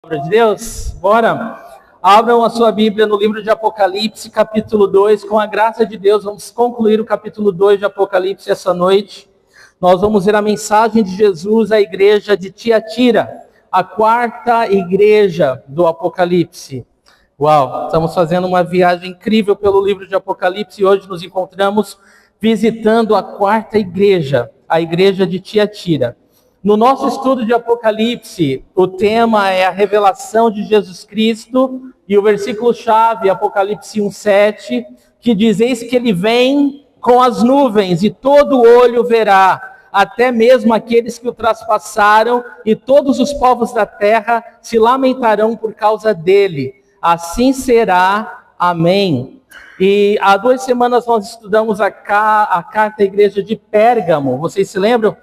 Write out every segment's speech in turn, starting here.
Palavra de Deus, bora! Abram a sua Bíblia no livro de Apocalipse, capítulo 2. Com a graça de Deus, vamos concluir o capítulo 2 de Apocalipse essa noite. Nós vamos ver a mensagem de Jesus à igreja de Tiatira, a quarta igreja do Apocalipse. Uau, estamos fazendo uma viagem incrível pelo livro de Apocalipse e hoje nos encontramos visitando a quarta igreja, a igreja de Tiatira. No nosso estudo de Apocalipse, o tema é a revelação de Jesus Cristo e o versículo-chave, Apocalipse 1:7, que diz: eis que ele vem com as nuvens e todo olho verá, até mesmo aqueles que o traspassaram, e todos os povos da terra se lamentarão por causa dele. Assim será. Amém. E há 2 semanas nós estudamos a carta à igreja de Pérgamo. Vocês se lembram?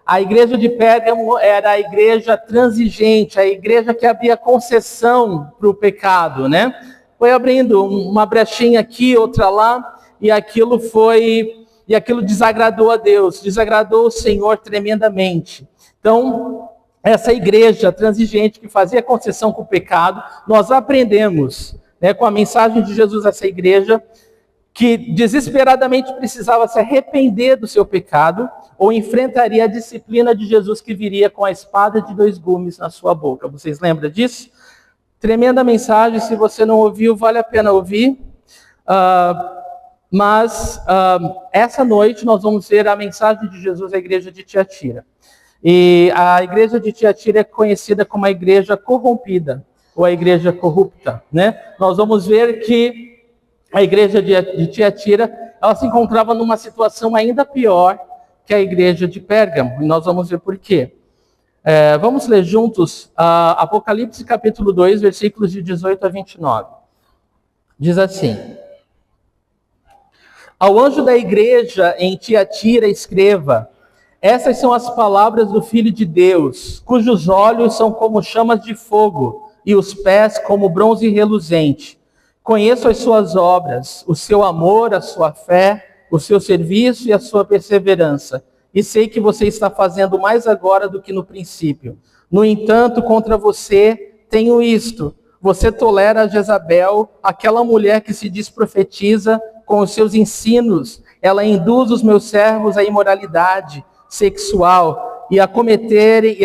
A igreja de Pérgamo era a igreja transigente, a igreja que abria concessão para o pecado, né? Foi abrindo uma brechinha aqui, outra lá, e aquilo desagradou a Deus, desagradou o Senhor tremendamente. Então, essa igreja transigente que fazia concessão com o pecado, nós aprendemos, né, com a mensagem de Jesus a essa igreja, que desesperadamente precisava se arrepender do seu pecado, ou enfrentaria a disciplina de Jesus que viria com a espada de 2 gumes na sua boca. Vocês lembram disso? Tremenda mensagem, se você não ouviu, vale a pena ouvir. Mas essa noite nós vamos ver a mensagem de Jesus à igreja de Tiatira. E a igreja de Tiatira é conhecida como a igreja corrompida, ou a igreja corrupta, né? Nós vamos ver que a igreja de Tiatira, ela se encontrava numa situação ainda pior que a igreja de Pérgamo, e nós vamos ver por quê. Vamos ler juntos Apocalipse capítulo 2, versículos de 18 a 29. Diz assim: ao anjo da igreja em Tiatira escreva: essas são as palavras do Filho de Deus, cujos olhos são como chamas de fogo, e os pés como bronze reluzente. Conheço as suas obras, o seu amor, a sua fé, o seu serviço e a sua perseverança, e sei que você está fazendo mais agora do que no princípio. No entanto, contra você tenho isto: você tolera a Jezabel, aquela mulher que se diz profetiza, com os seus ensinos. Ela induz os meus servos à imoralidade sexual e a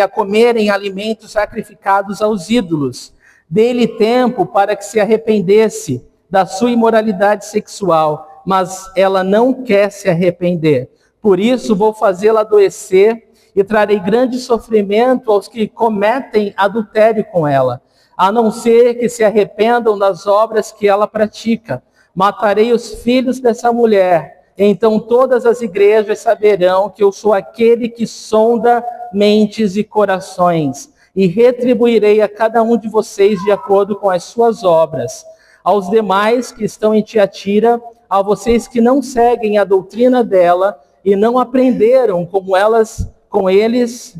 comerem alimentos sacrificados aos ídolos. Dê-lhe tempo para que se arrependesse da sua imoralidade sexual, mas ela não quer se arrepender. Por isso vou fazê-la adoecer e trarei grande sofrimento aos que cometem adultério com ela, a não ser que se arrependam das obras que ela pratica. Matarei os filhos dessa mulher, então todas as igrejas saberão que eu sou aquele que sonda mentes e corações, e retribuirei a cada um de vocês de acordo com as suas obras. Aos demais que estão em Tiatira, a vocês que não seguem a doutrina dela e não aprenderam como eles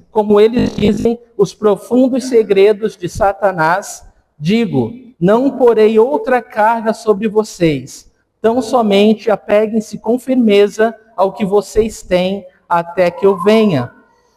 dizem os profundos segredos de Satanás, digo: não porei outra carga sobre vocês, tão somente apeguem-se com firmeza ao que vocês têm até que eu venha.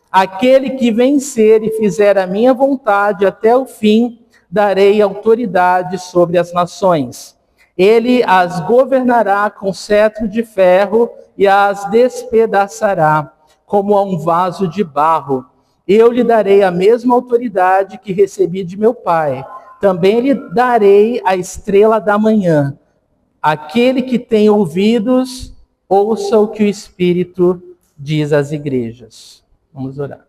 Aquele que vencer e fizer a minha vontade até o fim, darei autoridade sobre as nações. Ele as governará com cetro de ferro e as despedaçará como a um vaso de barro. Eu lhe darei a mesma autoridade que recebi de meu Pai. Também lhe darei a estrela da manhã. Aquele que tem ouvidos, ouça o que o Espírito diz às igrejas. Vamos orar.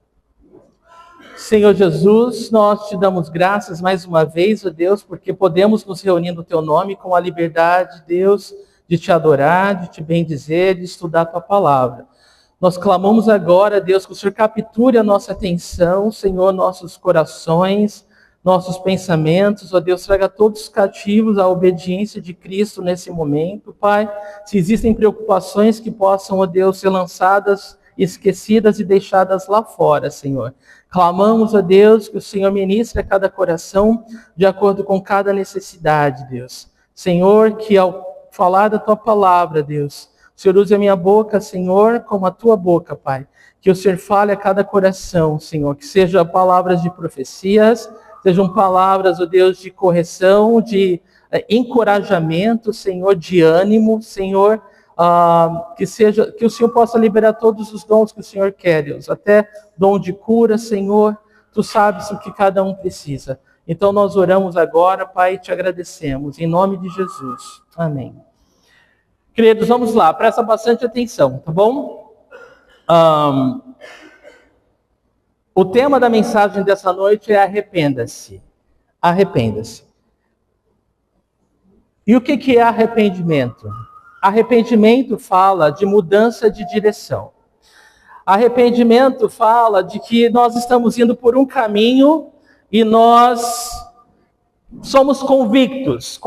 Senhor Jesus, nós te damos graças mais uma vez, ó Deus, porque podemos nos reunir no teu nome com a liberdade, Deus, de te adorar, de te bendizer, de estudar a tua palavra. Nós clamamos agora, Deus, que o Senhor capture a nossa atenção, Senhor, nossos corações, nossos pensamentos, ó Deus, traga todos cativos à obediência de Cristo nesse momento, Pai. Se existem preocupações que possam, ó Deus, ser lançadas, esquecidas e deixadas lá fora, Senhor. Clamamos a Deus que o Senhor ministre a cada coração de acordo com cada necessidade, Deus. Senhor, que ao falar da tua palavra, Deus, o Senhor use a minha boca, Senhor, como a tua boca, Pai. Que o Senhor fale a cada coração, Senhor, que sejam palavras de profecias, Sejam palavras, ó Deus, de correção, de encorajamento, Senhor, de ânimo, Senhor, que o Senhor possa liberar todos os dons que o Senhor quer, Deus, até dom de cura, Senhor, Tu sabes o que cada um precisa. Então nós oramos agora, Pai, e te agradecemos, em nome de Jesus. Amém. Queridos, vamos lá, presta bastante atenção, tá bom? O tema da mensagem dessa noite é arrependa-se. Arrependa-se. E o que é arrependimento? Arrependimento fala de mudança de direção. Arrependimento fala de que nós estamos indo por um caminho e nós somos convictos,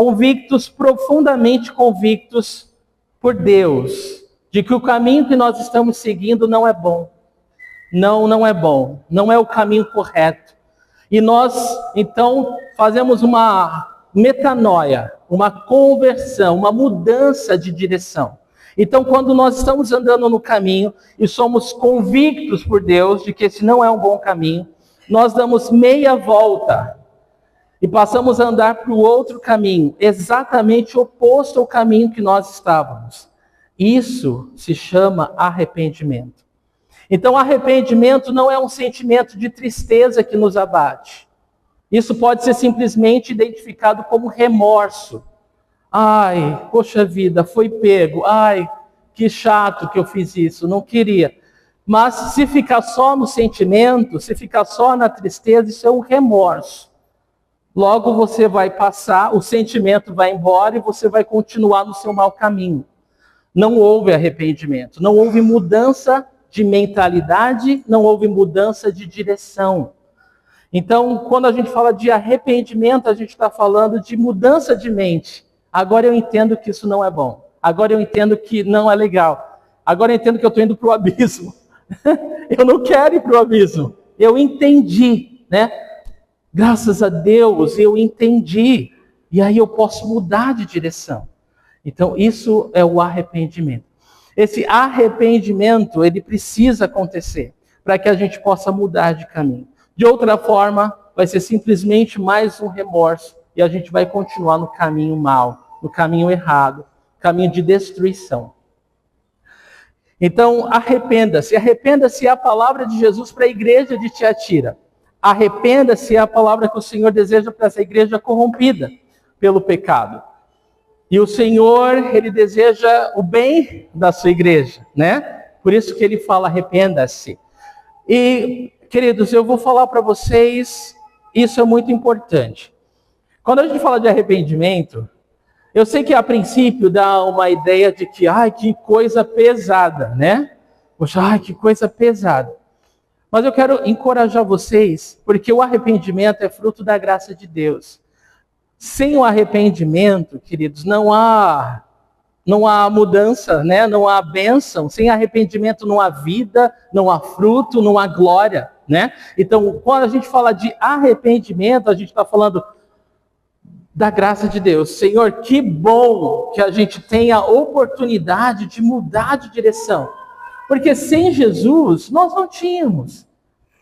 profundamente convictos por Deus, de que o caminho que nós estamos seguindo não é bom. Não é bom, não é o caminho correto. E nós, então, fazemos uma metanoia, uma conversão, uma mudança de direção. Então, quando nós estamos andando no caminho e somos convictos por Deus de que esse não é um bom caminho, nós damos meia volta e passamos a andar para o outro caminho, exatamente oposto ao caminho que nós estávamos. Isso se chama arrependimento. Então, arrependimento não é um sentimento de tristeza que nos abate. Isso pode ser simplesmente identificado como remorso. Ai, poxa vida, foi pego. Ai, que chato que eu fiz isso, não queria. Mas se ficar só no sentimento, se ficar só na tristeza, isso é um remorso. Logo você vai passar, o sentimento vai embora e você vai continuar no seu mau caminho. Não houve arrependimento, não houve mudança de mentalidade, não houve mudança de direção. Então, quando a gente fala de arrependimento, a gente está falando de mudança de mente. Agora eu entendo que isso não é bom. Agora eu entendo que não é legal. Agora eu entendo que eu estou indo para o abismo. Eu não quero ir para o abismo. Eu entendi, né? Graças a Deus eu entendi. E aí eu posso mudar de direção. Então, isso é o arrependimento. Esse arrependimento, ele precisa acontecer para que a gente possa mudar de caminho. De outra forma, vai ser simplesmente mais um remorso e a gente vai continuar no caminho mau, no caminho errado, caminho de destruição. Então, arrependa-se. Arrependa-se é a palavra de Jesus para a igreja de Tiatira. Arrependa-se é a palavra que o Senhor deseja para essa igreja corrompida pelo pecado. E o Senhor, Ele deseja o bem da sua igreja, né? Por isso que Ele fala, arrependa-se. E, queridos, eu vou falar para vocês, isso é muito importante. Quando a gente fala de arrependimento, eu sei que a princípio dá uma ideia de que, que coisa pesada, né? Poxa, que coisa pesada. Mas eu quero encorajar vocês, porque o arrependimento é fruto da graça de Deus. Sem o arrependimento, queridos, não há mudança, né? Não há bênção. Sem arrependimento não há vida, não há fruto, não há glória, né? Então, quando a gente fala de arrependimento, a gente está falando da graça de Deus. Senhor, que bom que a gente tenha a oportunidade de mudar de direção. Porque sem Jesus, nós não tínhamos.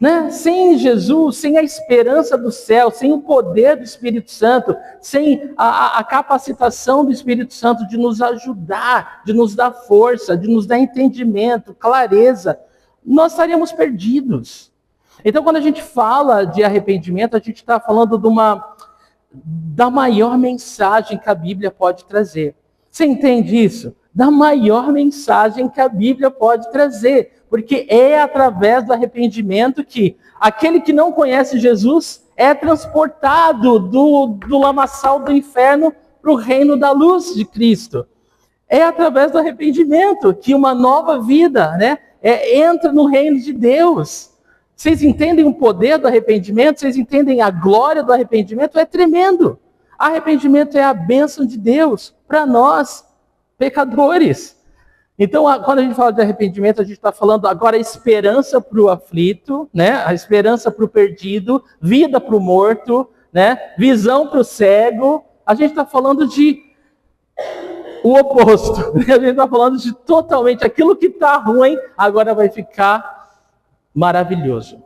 Né? Sem Jesus, sem a esperança do céu, sem o poder do Espírito Santo, sem a capacitação do Espírito Santo de nos ajudar, de nos dar força, de nos dar entendimento, clareza, nós estaríamos perdidos. Então, quando a gente fala de arrependimento, a gente está falando da maior mensagem que a Bíblia pode trazer. Você entende isso? Da maior mensagem que a Bíblia pode trazer. Porque é através do arrependimento que aquele que não conhece Jesus é transportado do lamaçal do inferno para o reino da luz de Cristo. É através do arrependimento que uma nova vida, né, entra no reino de Deus. Vocês entendem o poder do arrependimento? Vocês entendem a glória do arrependimento? É tremendo. Arrependimento é a bênção de Deus para nós, pecadores. Então, quando a gente fala de arrependimento, a gente está falando agora esperança para o aflito, né? A esperança para o perdido, vida para o morto, né? Visão para o cego. A gente está falando de o oposto. A gente está falando de totalmente aquilo que está ruim, agora vai ficar maravilhoso.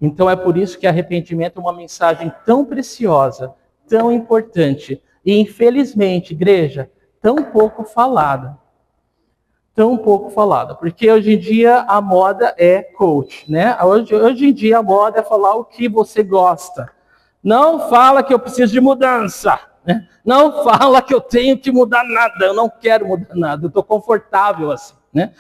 Então é por isso que arrependimento é uma mensagem tão preciosa, tão importante e, infelizmente, igreja, tão pouco falada. Tão pouco falada. Porque hoje em dia a moda é coach, né? Hoje em dia a moda é falar o que você gosta. Não fala que eu preciso de mudança. Né? Não fala que eu tenho que mudar nada. Eu não quero mudar nada. Eu estou confortável assim, né?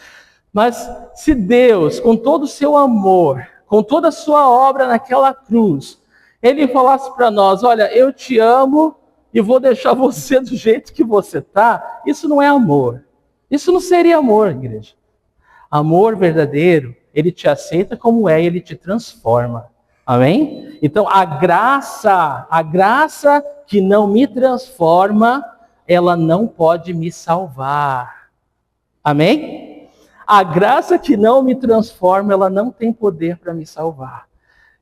Mas se Deus, com todo o seu amor, com toda a sua obra naquela cruz, Ele falasse para nós, olha, eu te amo e vou deixar você do jeito que você está, isso não é amor. Isso não seria amor, igreja. Amor verdadeiro, Ele te aceita como é e Ele te transforma. Amém? Então a graça que não me transforma, ela não pode me salvar. Amém? A graça que não me transforma, ela não tem poder para me salvar.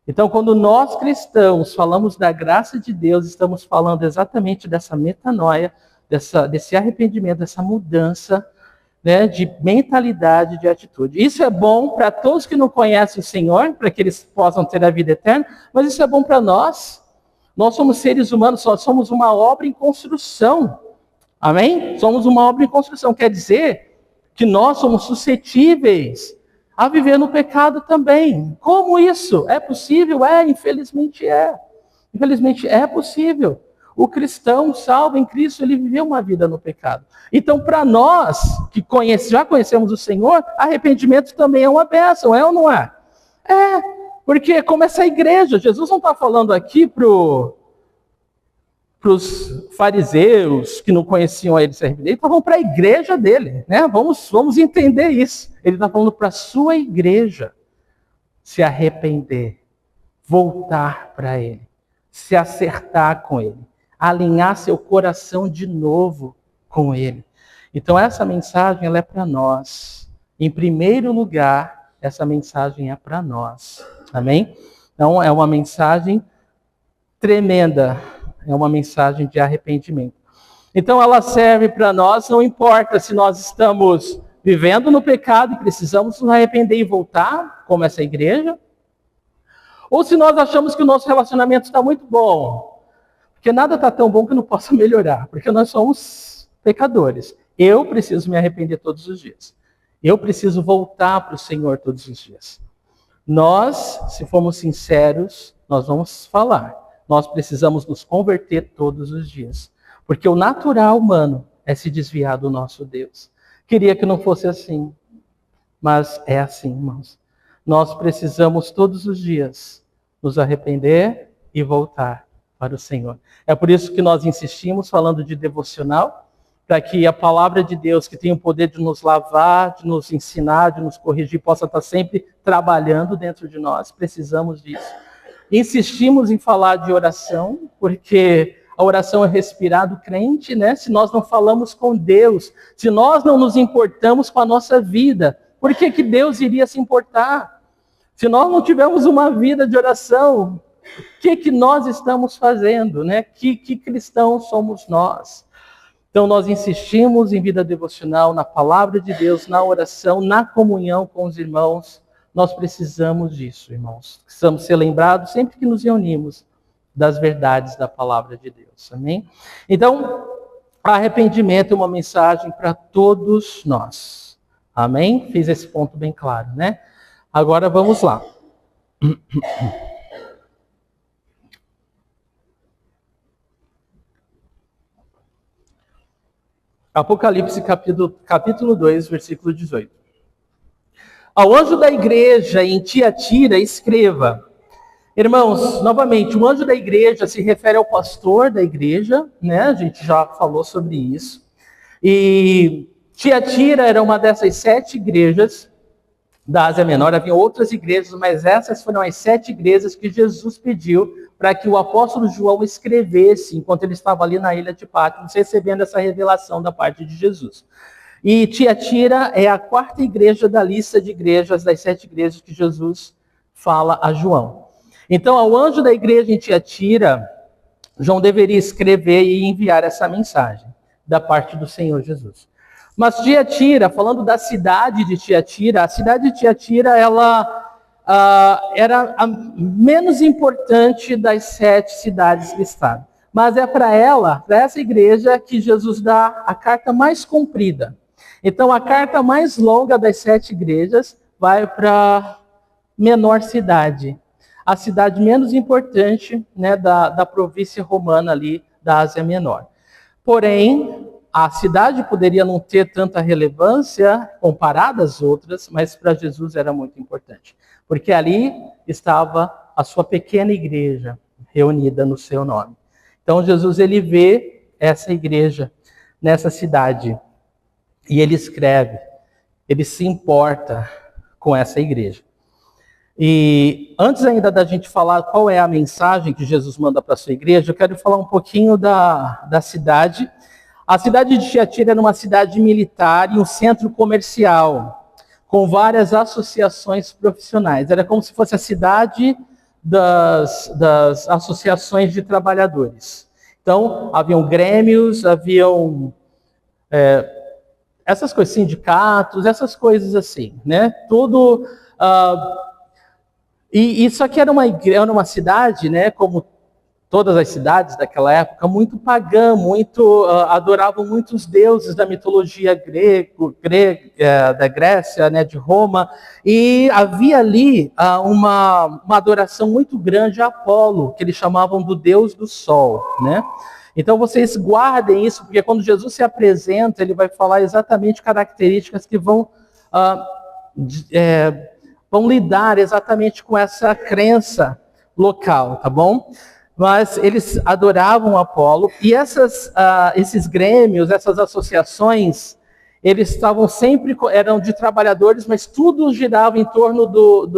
Então, quando nós cristãos falamos da graça de Deus, estamos falando exatamente dessa metanoia, desse arrependimento, dessa mudança, né, de mentalidade, de atitude. Isso é bom para todos que não conhecem o Senhor, para que eles possam ter a vida eterna, mas isso é bom para nós. Nós somos seres humanos, nós somos uma obra em construção. Amém? Somos uma obra em construção. Quer dizer que nós somos suscetíveis a viver no pecado também. Como isso? É possível? Infelizmente é. Infelizmente é possível. O cristão salvo em Cristo, ele viveu uma vida no pecado. Então, para nós que já conhecemos o Senhor, arrependimento também é uma bênção, é ou não é? É, porque como essa igreja, Jesus não está falando aqui para os fariseus que não conheciam ele se arrepender, ele está falando para a igreja dele, né? Vamos entender isso. Ele está falando para a sua igreja se arrepender, voltar para ele, se acertar com ele, alinhar seu coração de novo com ele. Então essa mensagem ela é para nós. Em primeiro lugar, essa mensagem é para nós. Amém? Então é uma mensagem tremenda. É uma mensagem de arrependimento. Então ela serve para nós, não importa se nós estamos vivendo no pecado e precisamos nos arrepender e voltar, como essa igreja, ou se nós achamos que o nosso relacionamento está muito bom, porque nada está tão bom que não possa melhorar, porque nós somos pecadores. Eu preciso me arrepender todos os dias. Eu preciso voltar para o Senhor todos os dias. Nós, se formos sinceros, nós vamos falar. Nós precisamos nos converter todos os dias. Porque o natural humano é se desviar do nosso Deus. Queria que não fosse assim. Mas é assim, irmãos. Nós precisamos todos os dias nos arrepender e voltar para o Senhor. É por isso que nós insistimos falando de devocional, para que a palavra de Deus, que tem o poder de nos lavar, de nos ensinar, de nos corrigir, possa estar sempre trabalhando dentro de nós. Precisamos disso. Insistimos em falar de oração, porque a oração é respirar do crente, né? Se nós não falamos com Deus, se nós não nos importamos com a nossa vida, por que Deus iria se importar? Se nós não tivermos uma vida de oração, o que nós estamos fazendo, né? Que cristãos somos nós? Então nós insistimos em vida devocional, na palavra de Deus, na oração, na comunhão com os irmãos. Nós precisamos disso, irmãos. Precisamos ser lembrados sempre que nos reunimos das verdades da palavra de Deus. Amém? Então, arrependimento é uma mensagem para todos nós. Amém? Fiz esse ponto bem claro, né? Agora vamos lá. Apocalipse capítulo 2, versículo 18. Ao anjo da igreja em Tiatira, escreva. Irmãos, novamente, o anjo da igreja se refere ao pastor da igreja, né? A gente já falou sobre isso. E Tiatira era uma dessas 7 igrejas da Ásia Menor. Havia outras igrejas, mas essas foram as 7 igrejas que Jesus pediu para que o apóstolo João escrevesse enquanto ele estava ali na ilha de Patmos, recebendo essa revelação da parte de Jesus. E Tiatira é a 4ª igreja da lista de igrejas, das 7 igrejas que Jesus fala a João. Então, ao anjo da igreja em Tiatira, João deveria escrever e enviar essa mensagem da parte do Senhor Jesus. Mas Tiatira, falando da cidade de Tiatira, a cidade de Tiatira, ela era a menos importante das 7 cidades listadas. Mas é para essa igreja, que Jesus dá a carta mais comprida. Então, a carta mais longa das 7 igrejas vai para a menor cidade. A cidade menos importante, né, da província romana ali, da Ásia Menor. Porém, a cidade poderia não ter tanta relevância comparada às outras, mas para Jesus era muito importante. Porque ali estava a sua pequena igreja reunida no seu nome. Então Jesus, ele vê essa igreja nessa cidade e ele escreve, ele se importa com essa igreja. E antes ainda da gente falar qual é a mensagem que Jesus manda para a sua igreja, eu quero falar um pouquinho da cidade. A cidade de Tiatira era uma cidade militar e um centro comercial, com várias associações profissionais. Era como se fosse a cidade das associações de trabalhadores. Então, haviam grêmios, haviam essas coisas, sindicatos, essas coisas assim, né? Tudo... E isso aqui era uma cidade, né, como todas as cidades daquela época, muito pagã, adoravam muitos deuses da mitologia da Grécia, né, de Roma, e havia ali uma adoração muito grande a Apolo, que eles chamavam do Deus do Sol, né? Então vocês guardem isso, porque quando Jesus se apresenta, ele vai falar exatamente características que vão lidar exatamente com essa crença local, tá bom? Mas eles adoravam Apolo, e esses grêmios, essas associações, eles estavam sempre, eram de trabalhadores, mas tudo girava em torno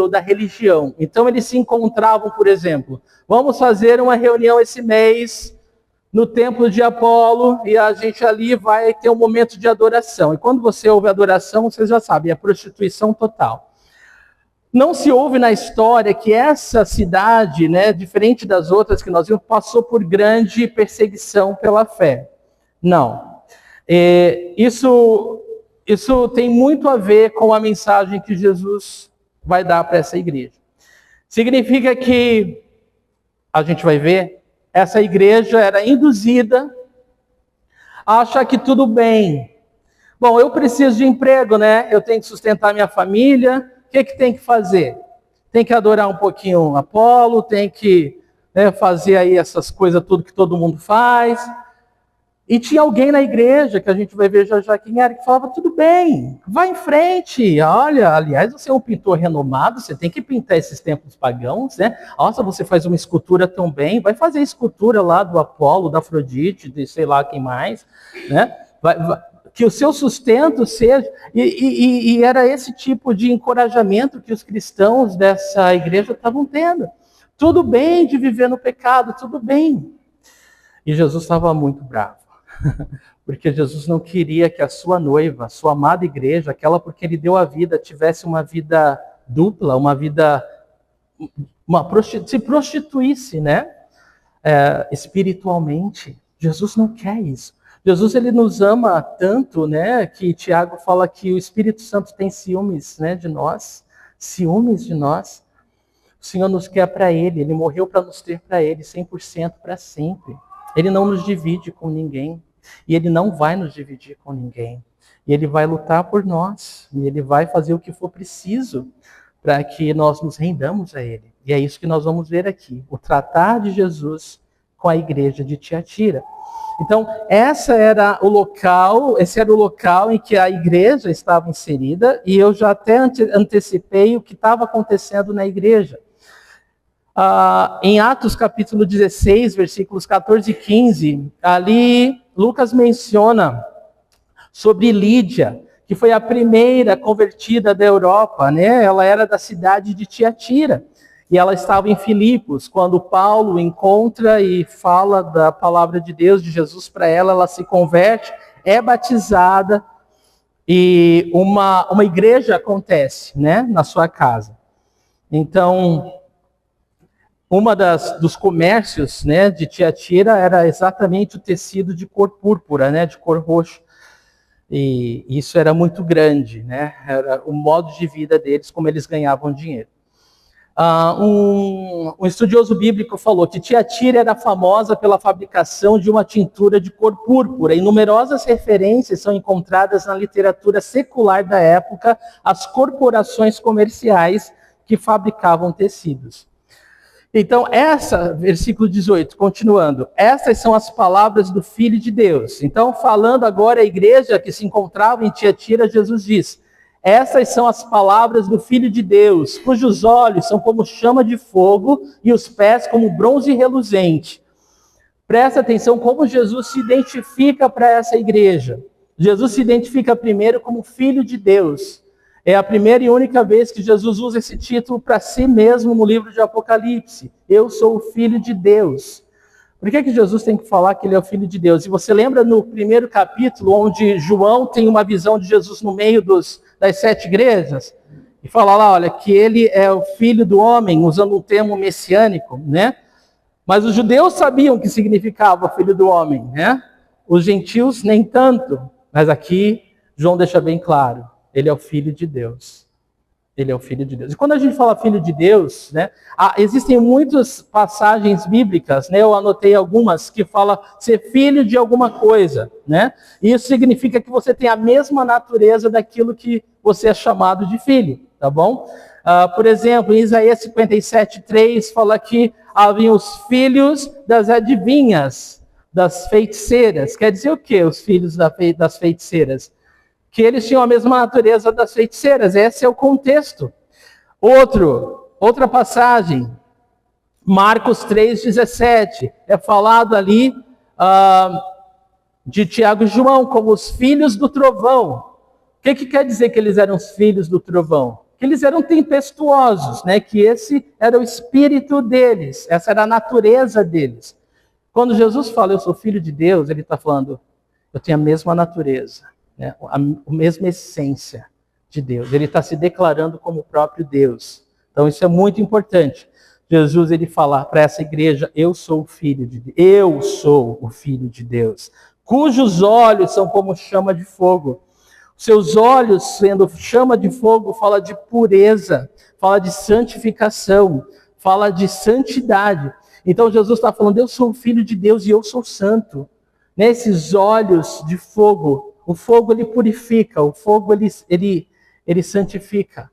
da religião. Então eles se encontravam, por exemplo, vamos fazer uma reunião esse mês no templo de Apolo, e a gente ali vai ter um momento de adoração. E quando você ouve adoração, vocês já sabem, é prostituição total. Não se ouve na história que essa cidade, né, diferente das outras que nós vimos, passou por grande perseguição pela fé. Não. Isso tem muito a ver com a mensagem que Jesus vai dar para essa igreja. Significa que, a gente vai ver, essa igreja era induzida a achar que tudo bem. Bom, eu preciso de emprego, né? Eu tenho que sustentar minha família. O que tem que fazer? Tem que adorar um pouquinho Apolo, tem que fazer aí essas coisas tudo que todo mundo faz. E tinha alguém na igreja, que a gente vai ver já quem era, que falava, tudo bem, vai em frente. Olha, aliás, você é um pintor renomado, você tem que pintar esses templos pagãos, né? Nossa, você faz uma escultura tão bem, vai fazer a escultura lá do Apolo, da Afrodite, de sei lá quem mais, né? Que o seu sustento seja... E era esse tipo de encorajamento que os cristãos dessa igreja estavam tendo. Tudo bem de viver no pecado, tudo bem. E Jesus estava muito bravo. Porque Jesus não queria que a sua noiva, a sua amada igreja, aquela porque ele deu a vida, tivesse uma vida dupla, uma vida... se prostituísse, né? Espiritualmente. Jesus não quer isso. Jesus, ele nos ama tanto, né, que Tiago fala que o Espírito Santo tem ciúmes, né, de nós, ciúmes de nós. O Senhor nos quer para ele, ele morreu para nos ter para ele, 100% para sempre. Ele não nos divide com ninguém, e ele não vai nos dividir com ninguém. E ele vai lutar por nós, e ele vai fazer o que for preciso para que nós nos rendamos a ele. E é isso que nós vamos ver aqui, o tratar de Jesus com a igreja de Tiatira. Então, esse era o local em que a igreja estava inserida, e eu já até antecipei o que estava acontecendo na igreja. Em Atos capítulo 16, versículos 14 e 15, ali Lucas menciona sobre Lídia, que foi a primeira convertida da Europa, né? Ela era da cidade de Tiatira. E ela estava em Filipos, quando Paulo encontra e fala da palavra de Deus, de Jesus para ela, ela se converte, é batizada, e uma igreja acontece, né, na sua casa. Então, dos comércios, né, de Tiatira era exatamente o tecido de cor púrpura, né, de cor roxa. E isso era muito grande, né? Era o modo de vida deles, como eles ganhavam dinheiro. Um estudioso bíblico falou que Tiatira era famosa pela fabricação de uma tintura de cor púrpura, e numerosas referências são encontradas na literatura secular da época às corporações comerciais que fabricavam tecidos. Então, versículo 18, continuando, essas são as palavras do Filho de Deus. Então, falando agora a igreja que se encontrava em Tiatira, Jesus diz, essas são as palavras do Filho de Deus, cujos olhos são como chama de fogo e os pés como bronze reluzente. Presta atenção como Jesus se identifica para essa igreja. Jesus se identifica primeiro como Filho de Deus. É a primeira e única vez que Jesus usa esse título para si mesmo no livro de Apocalipse. Eu sou o Filho de Deus. Por que Jesus tem que falar que ele é o Filho de Deus? E você lembra no primeiro capítulo, onde João tem uma visão de Jesus no meio das 7 igrejas? E fala lá, olha, que ele é o Filho do homem, usando um termo messiânico, né? Mas os judeus sabiam o que significava Filho do homem, né? Os gentios nem tanto. Mas aqui, João deixa bem claro. Ele é o Filho de Deus. Ele é o Filho de Deus. E quando a gente fala Filho de Deus, né, existem muitas passagens bíblicas, né, eu anotei algumas, que fala ser filho de alguma coisa. Né? E isso significa que você tem a mesma natureza daquilo que você é chamado de filho. Tá bom? Por exemplo, em Isaías 57:3 fala que haviam os filhos das adivinhas, das feiticeiras. Quer dizer o quê, os filhos das feiticeiras? Que eles tinham a mesma natureza das feiticeiras. Esse é o contexto. Outra passagem, Marcos 3:17, é falado ali de Tiago e João como os filhos do trovão. O que quer dizer que eles eram os filhos do trovão? Que eles eram tempestuosos, né? Que esse era o espírito deles, essa era a natureza deles. Quando Jesus fala, eu sou filho de Deus, ele está falando, eu tenho a mesma natureza. Né, a mesma essência de Deus. Ele está se declarando como o próprio Deus. Então isso é muito importante. Jesus ele fala para essa igreja, eu sou o Filho de Deus. Eu sou o Filho de Deus. Cujos olhos são como chama de fogo. Seus olhos, sendo chama de fogo, fala de pureza, fala de santificação, fala de santidade. Então Jesus está falando, eu sou o Filho de Deus e eu sou santo. Nesses olhos de fogo, o fogo ele purifica, o fogo ele santifica.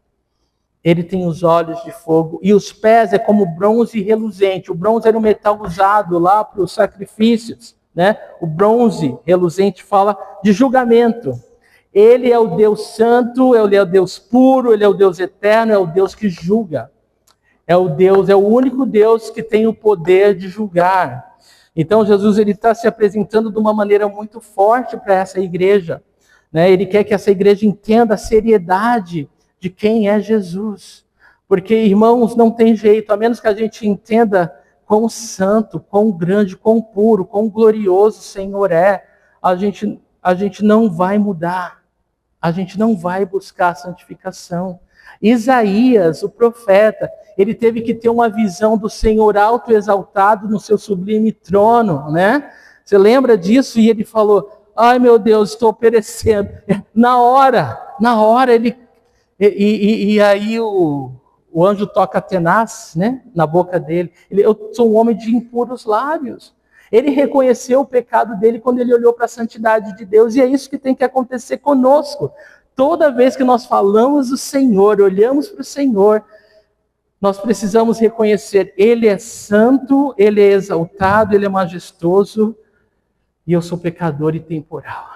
Ele tem os olhos de fogo e os pés é como bronze reluzente. O bronze era um metal usado lá para os sacrifícios, né? O bronze reluzente fala de julgamento. Ele é o Deus santo, ele é o Deus puro, ele é o Deus eterno, é o Deus que julga. É o único Deus que tem o poder de julgar. Então Jesus ele está se apresentando de uma maneira muito forte para essa igreja. Né? Ele quer que essa igreja entenda a seriedade de quem é Jesus. Porque, irmãos, não tem jeito, a menos que a gente entenda quão santo, quão grande, quão puro, quão glorioso o Senhor é, a gente não vai mudar. A gente não vai buscar a santificação. Isaías, o profeta, ele teve que ter uma visão do Senhor autoexaltado no seu sublime trono, né? Você lembra disso? E ele falou, ai meu Deus, estou perecendo. Na hora ele... E aí o anjo toca tenaz, né? Na boca dele. Eu sou um homem de impuros lábios. Ele reconheceu o pecado dele quando ele olhou para a santidade de Deus. E é isso que tem que acontecer conosco. Toda vez que nós falamos do Senhor, olhamos para o Senhor, nós precisamos reconhecer, Ele é santo, Ele é exaltado, Ele é majestoso, e eu sou pecador e temporal.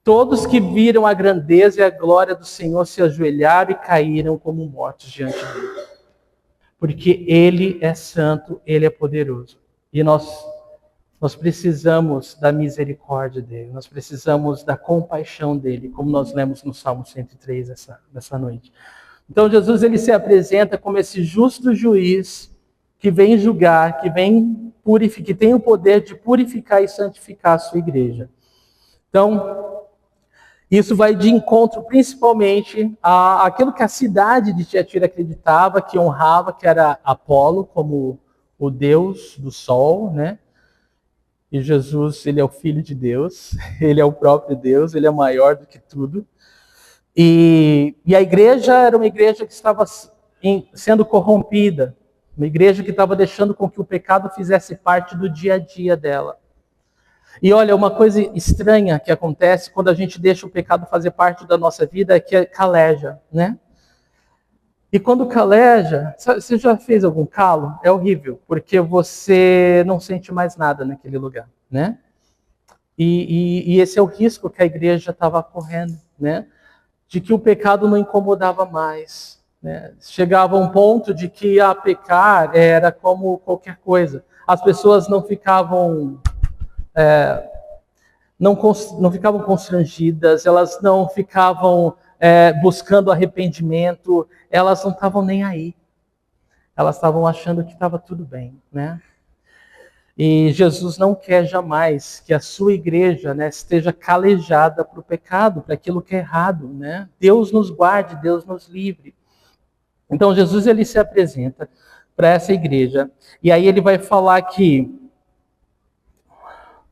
Todos que viram a grandeza e a glória do Senhor se ajoelharam e caíram como mortos diante dele. Porque Ele é santo, Ele é poderoso. E nós precisamos da misericórdia dele, nós precisamos da compaixão dele, como nós lemos no Salmo 103 essa noite. Então Jesus ele se apresenta como esse justo juiz que vem julgar, que vem purificar, que tem o poder de purificar e santificar a sua igreja. Então, isso vai de encontro principalmente àquilo que a cidade de Tiatira acreditava, que honrava, que era Apolo como o deus do sol, né? E Jesus, ele é o Filho de Deus, ele é o próprio Deus, ele é maior do que tudo. E a igreja era uma igreja que estava sendo corrompida, uma igreja que estava deixando com que o pecado fizesse parte do dia a dia dela. E olha, uma coisa estranha que acontece quando a gente deixa o pecado fazer parte da nossa vida é que caleja, né? E quando caleja, você já fez algum calo? É horrível, porque você não sente mais nada naquele lugar, né? E esse é o risco que a igreja estava correndo, né? De que o pecado não incomodava mais, né? Chegava a um ponto de que pecar era como qualquer coisa. As pessoas não ficavam não ficavam constrangidas, elas não ficavam buscando arrependimento, elas não estavam nem aí. Elas estavam achando que estava tudo bem, né? E Jesus não quer jamais que a sua igreja, né, esteja calejada para o pecado, para aquilo que é errado, né? Deus nos guarde, Deus nos livre. Então Jesus ele se apresenta para essa igreja e aí ele vai falar aqui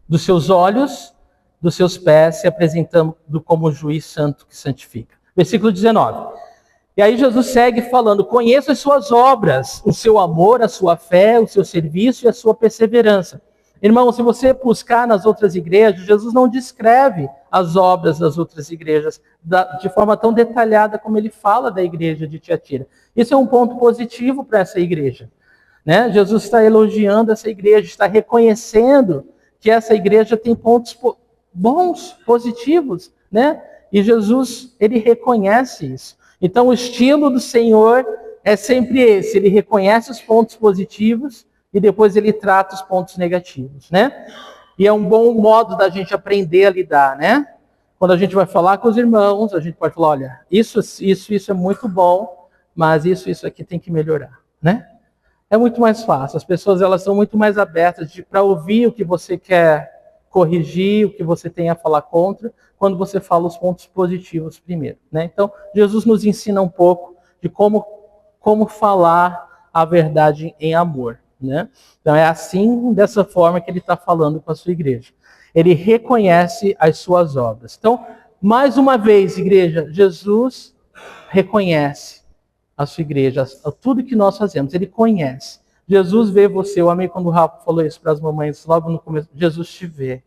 dos seus olhos, dos seus pés, se apresentando como juiz santo que santifica. Versículo 19. E aí Jesus segue falando: conheço as suas obras, o seu amor, a sua fé, o seu serviço e a sua perseverança. Irmão, se você buscar nas outras igrejas, Jesus não descreve as obras das outras igrejas de forma tão detalhada como ele fala da igreja de Tiatira. Isso é um ponto positivo para essa igreja, né? Jesus está elogiando essa igreja, está reconhecendo que essa igreja tem pontos bons, positivos, né? E Jesus, ele reconhece isso. Então, o estilo do Senhor é sempre esse. Ele reconhece os pontos positivos e depois ele trata os pontos negativos, né? E é um bom modo da gente aprender a lidar, né? Quando a gente vai falar com os irmãos, a gente pode falar: olha, isso é muito bom, mas isso aqui tem que melhorar, né? É muito mais fácil. As pessoas, elas são muito mais abertas para ouvir o que você quer corrigir, o que você tem a falar contra, quando você fala os pontos positivos primeiro, né? Então, Jesus nos ensina um pouco de como falar a verdade em amor, né? Então, é assim, dessa forma que ele está falando com a sua igreja. Ele reconhece as suas obras. Então, mais uma vez, igreja, Jesus reconhece a sua igreja, tudo que nós fazemos, ele conhece. Jesus vê você. Eu amei quando o Rafa falou isso para as mamães logo no começo. Jesus te vê.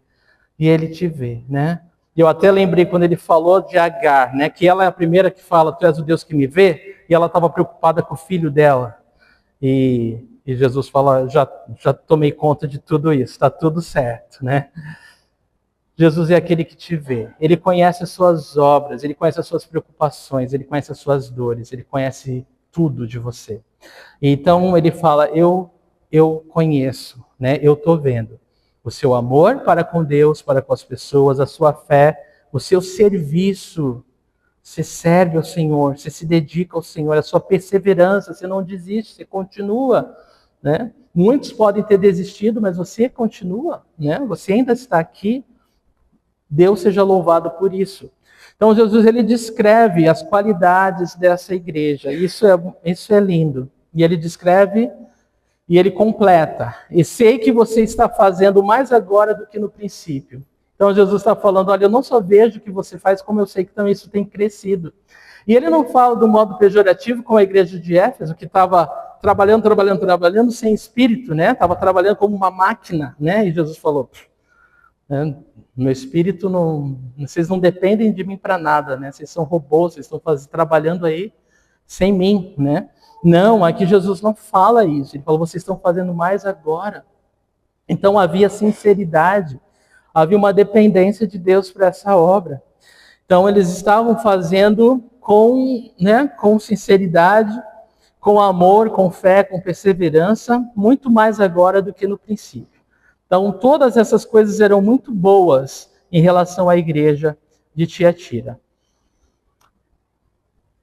E ele te vê, né? E eu até lembrei quando ele falou de Agar, né? Que ela é a primeira que fala: tu és o Deus que me vê. E ela estava preocupada com o filho dela. E Jesus fala: já tomei conta de tudo isso. Está tudo certo, né? Jesus é aquele que te vê. Ele conhece as suas obras. Ele conhece as suas preocupações. Ele conhece as suas dores. Ele conhece tudo de você. Então ele fala: eu conheço, né? Eu estou vendo o seu amor para com Deus, para com as pessoas, a sua fé, o seu serviço. Você serve ao Senhor, você se dedica ao Senhor, a sua perseverança, você não desiste, você continua, né? Muitos podem ter desistido, mas você continua, né? Você ainda está aqui. Deus seja louvado por isso. Então Jesus, ele descreve as qualidades dessa igreja. Isso é lindo. E ele descreve e ele completa. E sei que você está fazendo mais agora do que no princípio. Então Jesus está falando: olha, eu não só vejo o que você faz, como eu sei que também isso tem crescido. E ele não fala do modo pejorativo como a igreja de Éfeso, que estava trabalhando sem espírito, né? Estava trabalhando como uma máquina, né? E Jesus falou: meu espírito vocês não dependem de mim para nada, né? Vocês são robôs, vocês estão trabalhando aí sem mim, né? Não, aqui Jesus não fala isso. Ele falou: vocês estão fazendo mais agora. Então havia sinceridade, havia uma dependência de Deus para essa obra. Então eles estavam fazendo com sinceridade, com amor, com fé, com perseverança, muito mais agora do que no princípio. Então todas essas coisas eram muito boas em relação à igreja de Tiatira.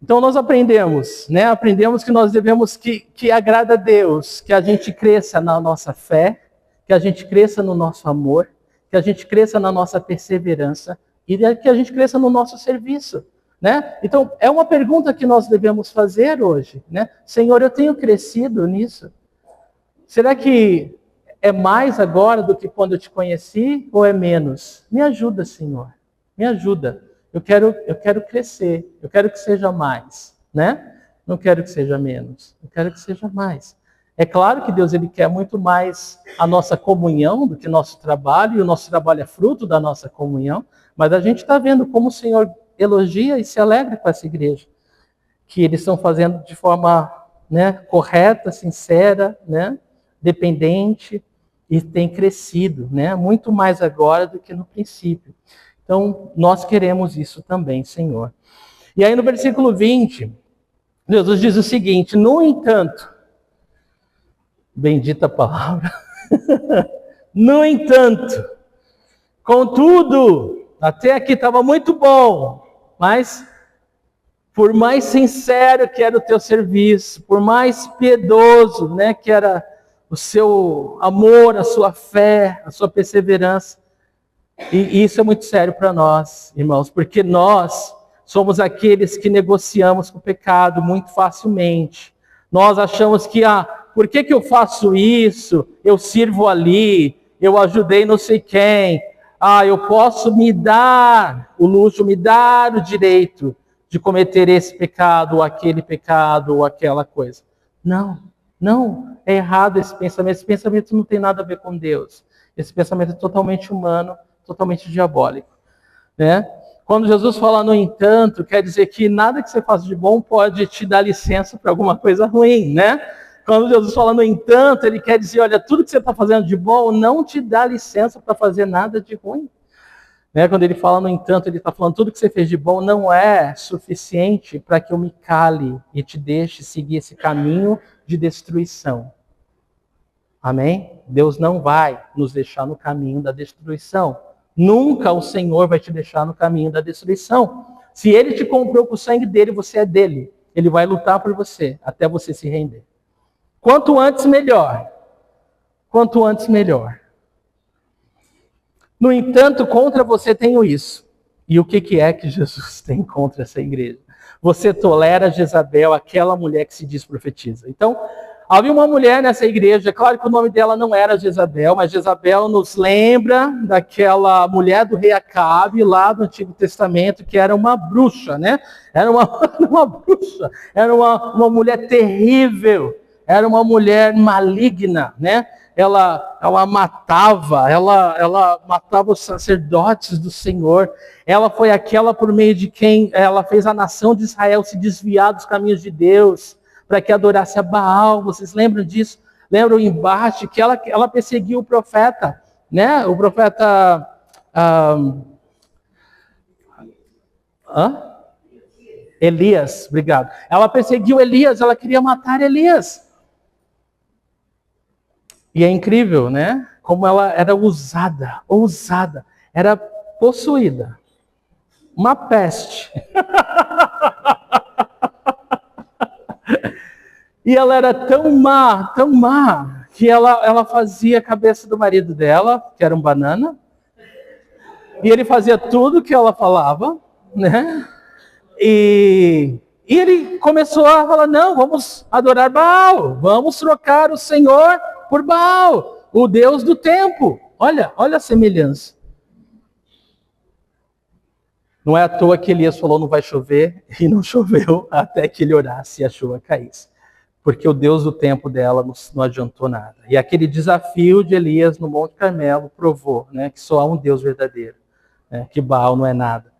Então nós aprendemos, né? Aprendemos que nós devemos que agrada a Deus, que a gente cresça na nossa fé, que a gente cresça no nosso amor, que a gente cresça na nossa perseverança e que a gente cresça no nosso serviço, né? Então é uma pergunta que nós devemos fazer hoje, né? Senhor, eu tenho crescido nisso? Será que é mais agora do que quando eu te conheci ou é menos? Me ajuda, Senhor. Me ajuda. Eu quero crescer, eu quero que seja mais, né? Não quero que seja menos, eu quero que seja mais. É claro que Deus ele quer muito mais a nossa comunhão do que nosso trabalho, e o nosso trabalho é fruto da nossa comunhão, mas a gente está vendo como o Senhor elogia e se alegra com essa igreja, que eles estão fazendo de forma, né, correta, sincera, né, dependente, e tem crescido, né, muito mais agora do que no princípio. Então, nós queremos isso também, Senhor. E aí no versículo 20, Jesus diz o seguinte: no entanto, bendita palavra, no entanto, contudo, até aqui estava muito bom, mas por mais sincero que era o teu serviço, por mais piedoso, né, que era o seu amor, a sua fé, a sua perseverança, e isso é muito sério para nós, irmãos, porque nós somos aqueles que negociamos com o pecado muito facilmente. Nós achamos que, por que eu faço isso? Eu sirvo ali, eu ajudei não sei quem. Eu posso me dar o luxo, me dar o direito de cometer esse pecado, ou aquele ou aquela coisa. Não, é errado esse pensamento. Esse pensamento não tem nada a ver com Deus. Esse pensamento é totalmente humano, totalmente diabólico, né? Quando Jesus fala no entanto, quer dizer que nada que você faça de bom pode te dar licença para alguma coisa ruim, né? Quando Jesus fala no entanto, ele quer dizer, olha, tudo que você está fazendo de bom não te dá licença para fazer nada de ruim. Né? Quando ele fala no entanto, ele está falando tudo que você fez de bom não é suficiente para que eu me cale e te deixe seguir esse caminho de destruição. Amém? Deus não vai nos deixar no caminho da destruição. Nunca o Senhor vai te deixar no caminho da destruição. Se Ele te comprou com o sangue dele, você é dele. Ele vai lutar por você, até você se render. Quanto antes, melhor. Quanto antes, melhor. No entanto, contra você tenho isso. E o que é que Jesus tem contra essa igreja? Você tolera Jezabel, aquela mulher que se diz profetiza. Então, havia uma mulher nessa igreja, claro que o nome dela não era Jezabel, mas Jezabel nos lembra daquela mulher do rei Acabe, lá do Antigo Testamento, que era uma bruxa, né? Era uma bruxa, era uma mulher terrível, era uma mulher maligna, né? Ela matava os sacerdotes do Senhor. Ela foi aquela por meio de quem ela fez a nação de Israel se desviar dos caminhos de Deus, para que adorasse a Baal. Vocês lembram disso? Lembram o embate que ela perseguiu o profeta, né? O profeta... Elias, obrigado. Ela perseguiu Elias, ela queria matar Elias. E é incrível, né? Como ela era ousada, era possuída. Uma peste. E ela era tão má, que ela fazia a cabeça do marido dela, que era um banana, e ele fazia tudo que ela falava, né? E ele começou a falar, não, vamos adorar Baal, vamos trocar o Senhor por Baal, o Deus do tempo. Olha a semelhança. Não é à toa que Elias falou, não vai chover, e não choveu até que ele orasse e a chuva caísse. Porque o Deus do tempo dela não adiantou nada. E aquele desafio de Elias no Monte Carmelo provou, né, que só há um Deus verdadeiro, né, que Baal não é nada.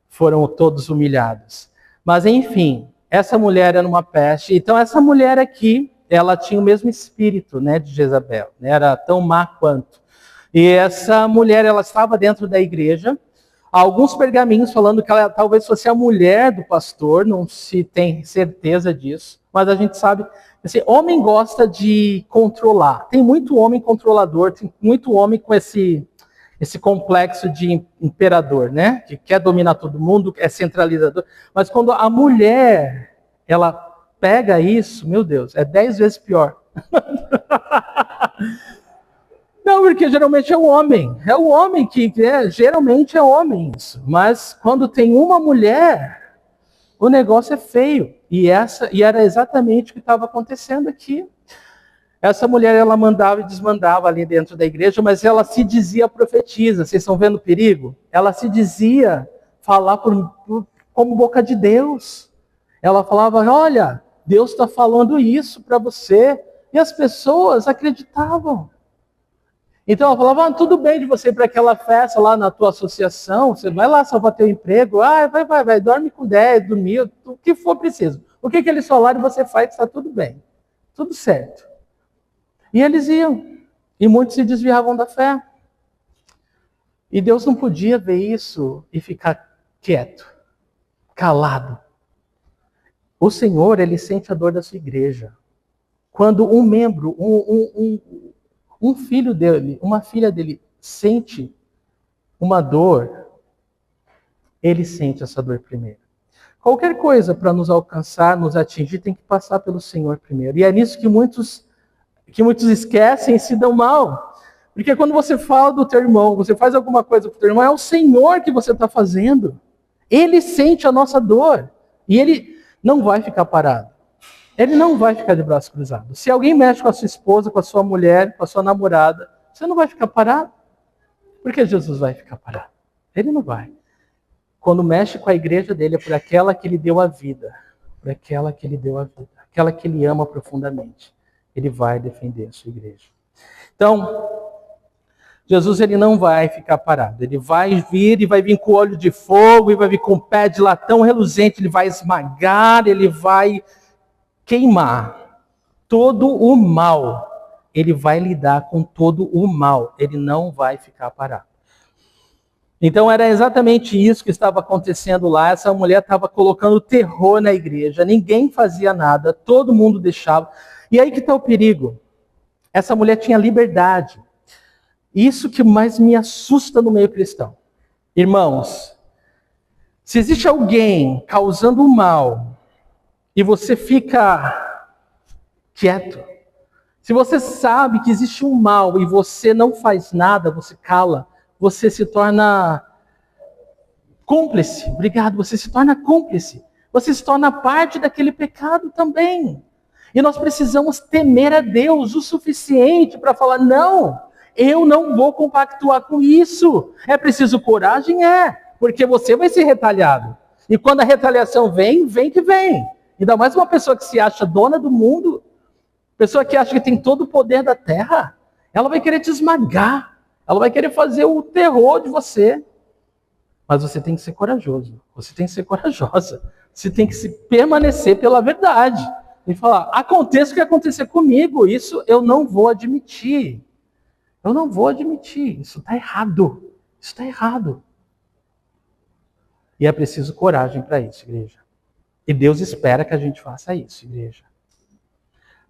Foram todos humilhados. Mas enfim, essa mulher era uma peste. Então essa mulher aqui, ela tinha o mesmo espírito, né, de Jezabel, né, era tão má quanto. E essa mulher, ela estava dentro da igreja. Há alguns pergaminhos falando que ela talvez fosse a mulher do pastor, não se tem certeza disso. Mas a gente sabe, esse homem gosta de controlar. Tem muito homem controlador, tem muito homem com esse complexo de imperador, né? Que quer dominar todo mundo, é centralizador. Mas quando a mulher, ela pega isso, meu Deus, é 10 vezes pior. Não, porque geralmente é o homem. É o homem geralmente é homem isso. Mas quando tem uma mulher, o negócio é feio. E era exatamente o que estava acontecendo aqui. Essa mulher, ela mandava e desmandava ali dentro da igreja, mas ela se dizia profetisa. Vocês estão vendo o perigo? Ela se dizia falar como boca de Deus. Ela falava, olha, Deus está falando isso para você. E as pessoas acreditavam. Então ela falava, tudo bem de você ir para aquela festa lá na tua associação, você vai lá salvar teu emprego, vai, dorme com 10, dormir, o que for preciso. O que eles falaram você faz, está tudo bem, tudo certo. E eles iam, e muitos se desviavam da fé. E Deus não podia ver isso e ficar quieto, calado. O Senhor, Ele sente a dor da sua igreja. Quando um membro, um filho dele, uma filha dele sente uma dor, ele sente essa dor primeiro. Qualquer coisa para nos alcançar, nos atingir, tem que passar pelo Senhor primeiro. E é nisso que muitos esquecem e se dão mal. Porque quando você fala do teu irmão, você faz alguma coisa para o teu irmão, é o Senhor que você está fazendo. Ele sente a nossa dor. E Ele não vai ficar parado. Ele não vai ficar de braço cruzado. Se alguém mexe com a sua esposa, com a sua mulher, com a sua namorada, você não vai ficar parado. Por que Jesus vai ficar parado? Ele não vai. Quando mexe com a igreja dele, é por aquela que Ele deu a vida. Por aquela que Ele deu a vida. Aquela que Ele ama profundamente. Ele vai defender a sua igreja. Então, Jesus, Ele não vai ficar parado. Ele vai vir e vai vir com olho de fogo, e vai vir com o pé de latão reluzente, Ele vai esmagar, Ele vai queimar todo o mal. Ele vai lidar com todo o mal. Ele não vai ficar parado. Então era exatamente isso que estava acontecendo lá. Essa mulher estava colocando terror na igreja. Ninguém fazia nada. Todo mundo deixava. E aí que está o perigo. Essa mulher tinha liberdade. Isso que mais me assusta no meio cristão. Irmãos, se existe alguém causando mal, e você fica quieto. Se você sabe que existe um mal e você não faz nada, você cala, você se torna cúmplice. Obrigado, você se torna cúmplice. Você se torna parte daquele pecado também. E nós precisamos temer a Deus o suficiente para falar, não, eu não vou compactuar com isso. É preciso coragem? Porque você vai ser retalhado. E quando a retaliação vem, vem que vem. Ainda mais uma pessoa que se acha dona do mundo, pessoa que acha que tem todo o poder da terra, ela vai querer te esmagar, ela vai querer fazer o terror de você. Mas você tem que ser corajoso, você tem que ser corajosa, você tem que se permanecer pela verdade. E falar, aconteça o que acontecer comigo, isso eu não vou admitir. Eu não vou admitir, isso está errado, isso está errado. E é preciso coragem para isso, igreja. E Deus espera que a gente faça isso, igreja.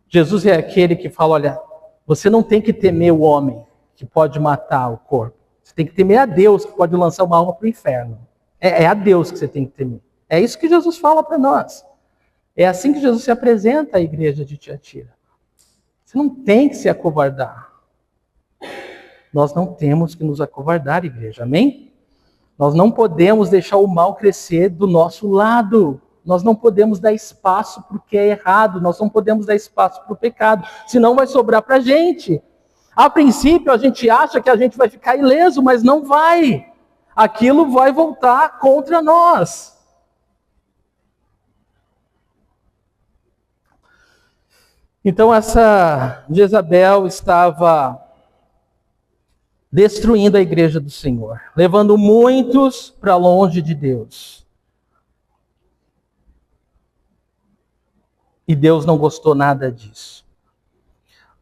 Jesus é aquele que fala, olha, você não tem que temer o homem que pode matar o corpo. Você tem que temer a Deus que pode lançar uma alma para o inferno. É a Deus que você tem que temer. É isso que Jesus fala para nós. É assim que Jesus se apresenta à igreja de Tiatira. Você não tem que se acovardar. Nós não temos que nos acovardar, igreja. Amém? Nós não podemos deixar o mal crescer do nosso lado. Nós não podemos dar espaço para o que é errado. Nós não podemos dar espaço para o pecado. Senão vai sobrar para a gente. A princípio, a gente acha que a gente vai ficar ileso, mas não vai. Aquilo vai voltar contra nós. Então, essa Jezabel estava destruindo a igreja do Senhor, levando muitos para longe de Deus. E Deus não gostou nada disso.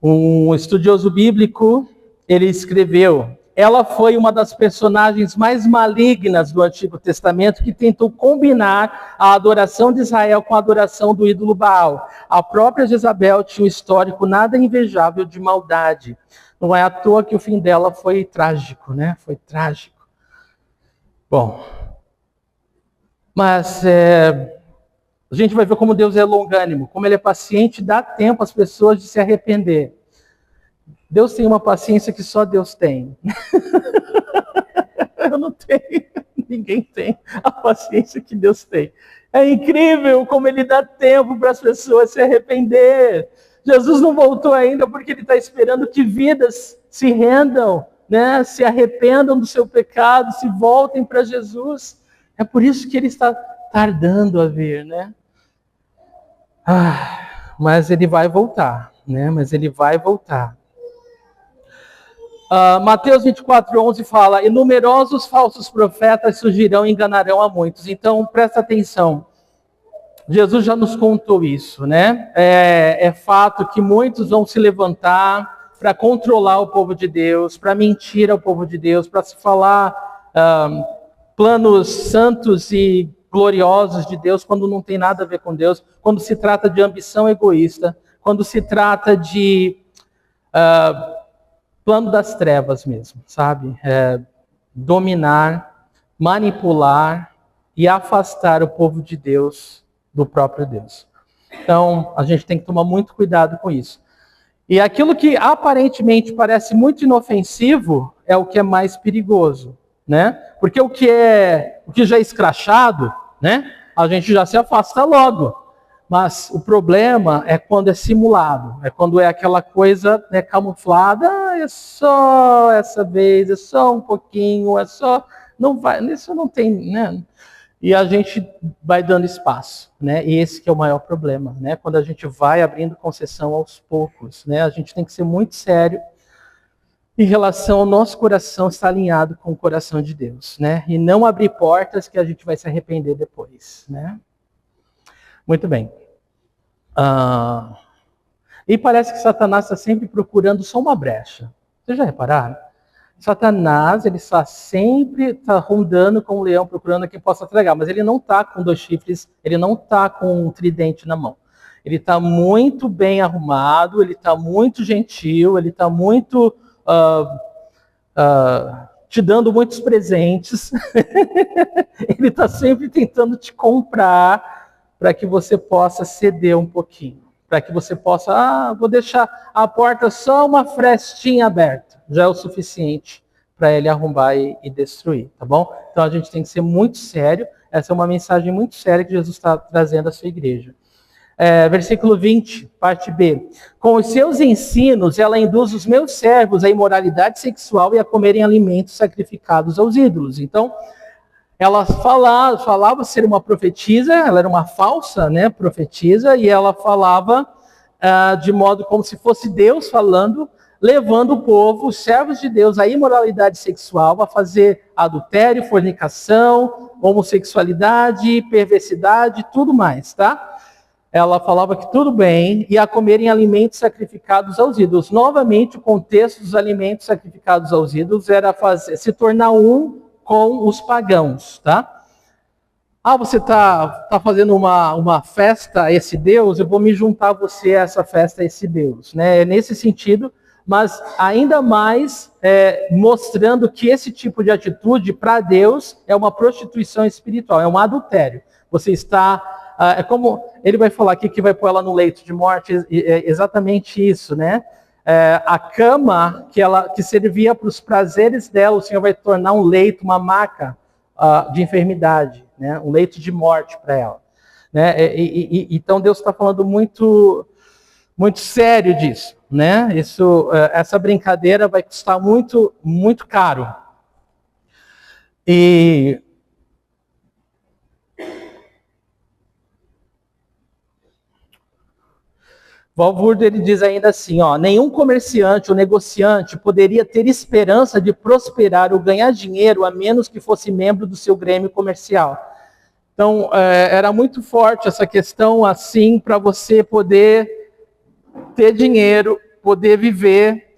Um estudioso bíblico, ele escreveu, ela foi uma das personagens mais malignas do Antigo Testamento que tentou combinar a adoração de Israel com a adoração do ídolo Baal. A própria Jezabel tinha um histórico nada invejável de maldade. Não é à toa que o fim dela foi trágico, né? Foi trágico. Bom, mas a gente vai ver como Deus é longânimo, como Ele é paciente, dá tempo às pessoas de se arrepender. Deus tem uma paciência que só Deus tem. Eu não tenho, ninguém tem a paciência que Deus tem. É incrível como Ele dá tempo para as pessoas se arrepender. Jesus não voltou ainda porque Ele está esperando que vidas se rendam, né? Se arrependam do seu pecado, se voltem para Jesus. É por isso que Ele está tardando a vir, né? Mas ele vai voltar, né? Mas ele vai voltar. Mateus 24:11 fala: e numerosos falsos profetas surgirão e enganarão a muitos. Então, presta atenção. Jesus já nos contou isso, né? É fato que muitos vão se levantar para controlar o povo de Deus, para mentir ao povo de Deus, para se falar planos santos e gloriosos de Deus, quando não tem nada a ver com Deus, quando se trata de ambição egoísta, quando se trata de plano das trevas mesmo, sabe? Dominar, manipular e afastar o povo de Deus do próprio Deus. Então, a gente tem que tomar muito cuidado com isso. E aquilo que aparentemente parece muito inofensivo é o que é mais perigoso, né? Porque o que já é escrachado, né? A gente já se afasta logo. Mas o problema é quando é simulado, é quando é aquela coisa, né, camuflada, é só essa vez, é só um pouquinho, é só, não vai, isso não tem, né? E a gente vai dando espaço, né? E esse que é o maior problema, né? Quando a gente vai abrindo concessão aos poucos, né? A gente tem que ser muito sério em relação ao nosso coração estar alinhado com o coração de Deus, né? E não abrir portas que a gente vai se arrepender depois, né? Muito bem. E parece que Satanás está sempre procurando só uma brecha. Vocês já repararam? Satanás, ele sempre está rondando com o leão, procurando a quem possa tragar, mas ele não está com 2 chifres, ele não está com um tridente na mão. Ele está muito bem arrumado, ele está muito gentil, ele está muito te dando muitos presentes. Ele está sempre tentando te comprar para que você possa ceder um pouquinho, para que você possa, vou deixar a porta só uma frestinha aberta, já é o suficiente para ele arrombar e destruir, tá bom? Então a gente tem que ser muito sério, essa é uma mensagem muito séria que Jesus está trazendo à sua igreja. Versículo 20, parte B. Com os seus ensinos, ela induz os meus servos à imoralidade sexual e a comerem alimentos sacrificados aos ídolos. Então, ela falava ser uma profetisa, ela era uma falsa, né, profetisa, e ela falava de modo como se fosse Deus falando, levando o povo, os servos de Deus, à imoralidade sexual, a fazer adultério, fornicação, homossexualidade, perversidade, tudo mais, tá? Ela falava que tudo bem, e a comerem alimentos sacrificados aos ídolos. Novamente, o contexto dos alimentos sacrificados aos ídolos era se tornar um com os pagãos, tá? Você tá fazendo uma festa a esse Deus, eu vou me juntar a você a essa festa a esse Deus, né? É nesse sentido, mas ainda mais mostrando que esse tipo de atitude para Deus é uma prostituição espiritual, é um adultério. Você está... é como ele vai falar aqui que vai pôr ela no leito de morte, é exatamente isso, né? A cama que servia para os prazeres dela, o Senhor vai tornar um leito, uma maca de enfermidade, né? Um leito de morte para ela, né? Então Deus está falando muito, muito sério disso, né? Essa brincadeira vai custar muito, muito caro. E Walvoord, ele diz ainda assim, nenhum comerciante ou negociante poderia ter esperança de prosperar ou ganhar dinheiro a menos que fosse membro do seu grêmio comercial. Então, era muito forte essa questão, assim, para você poder ter dinheiro, poder viver,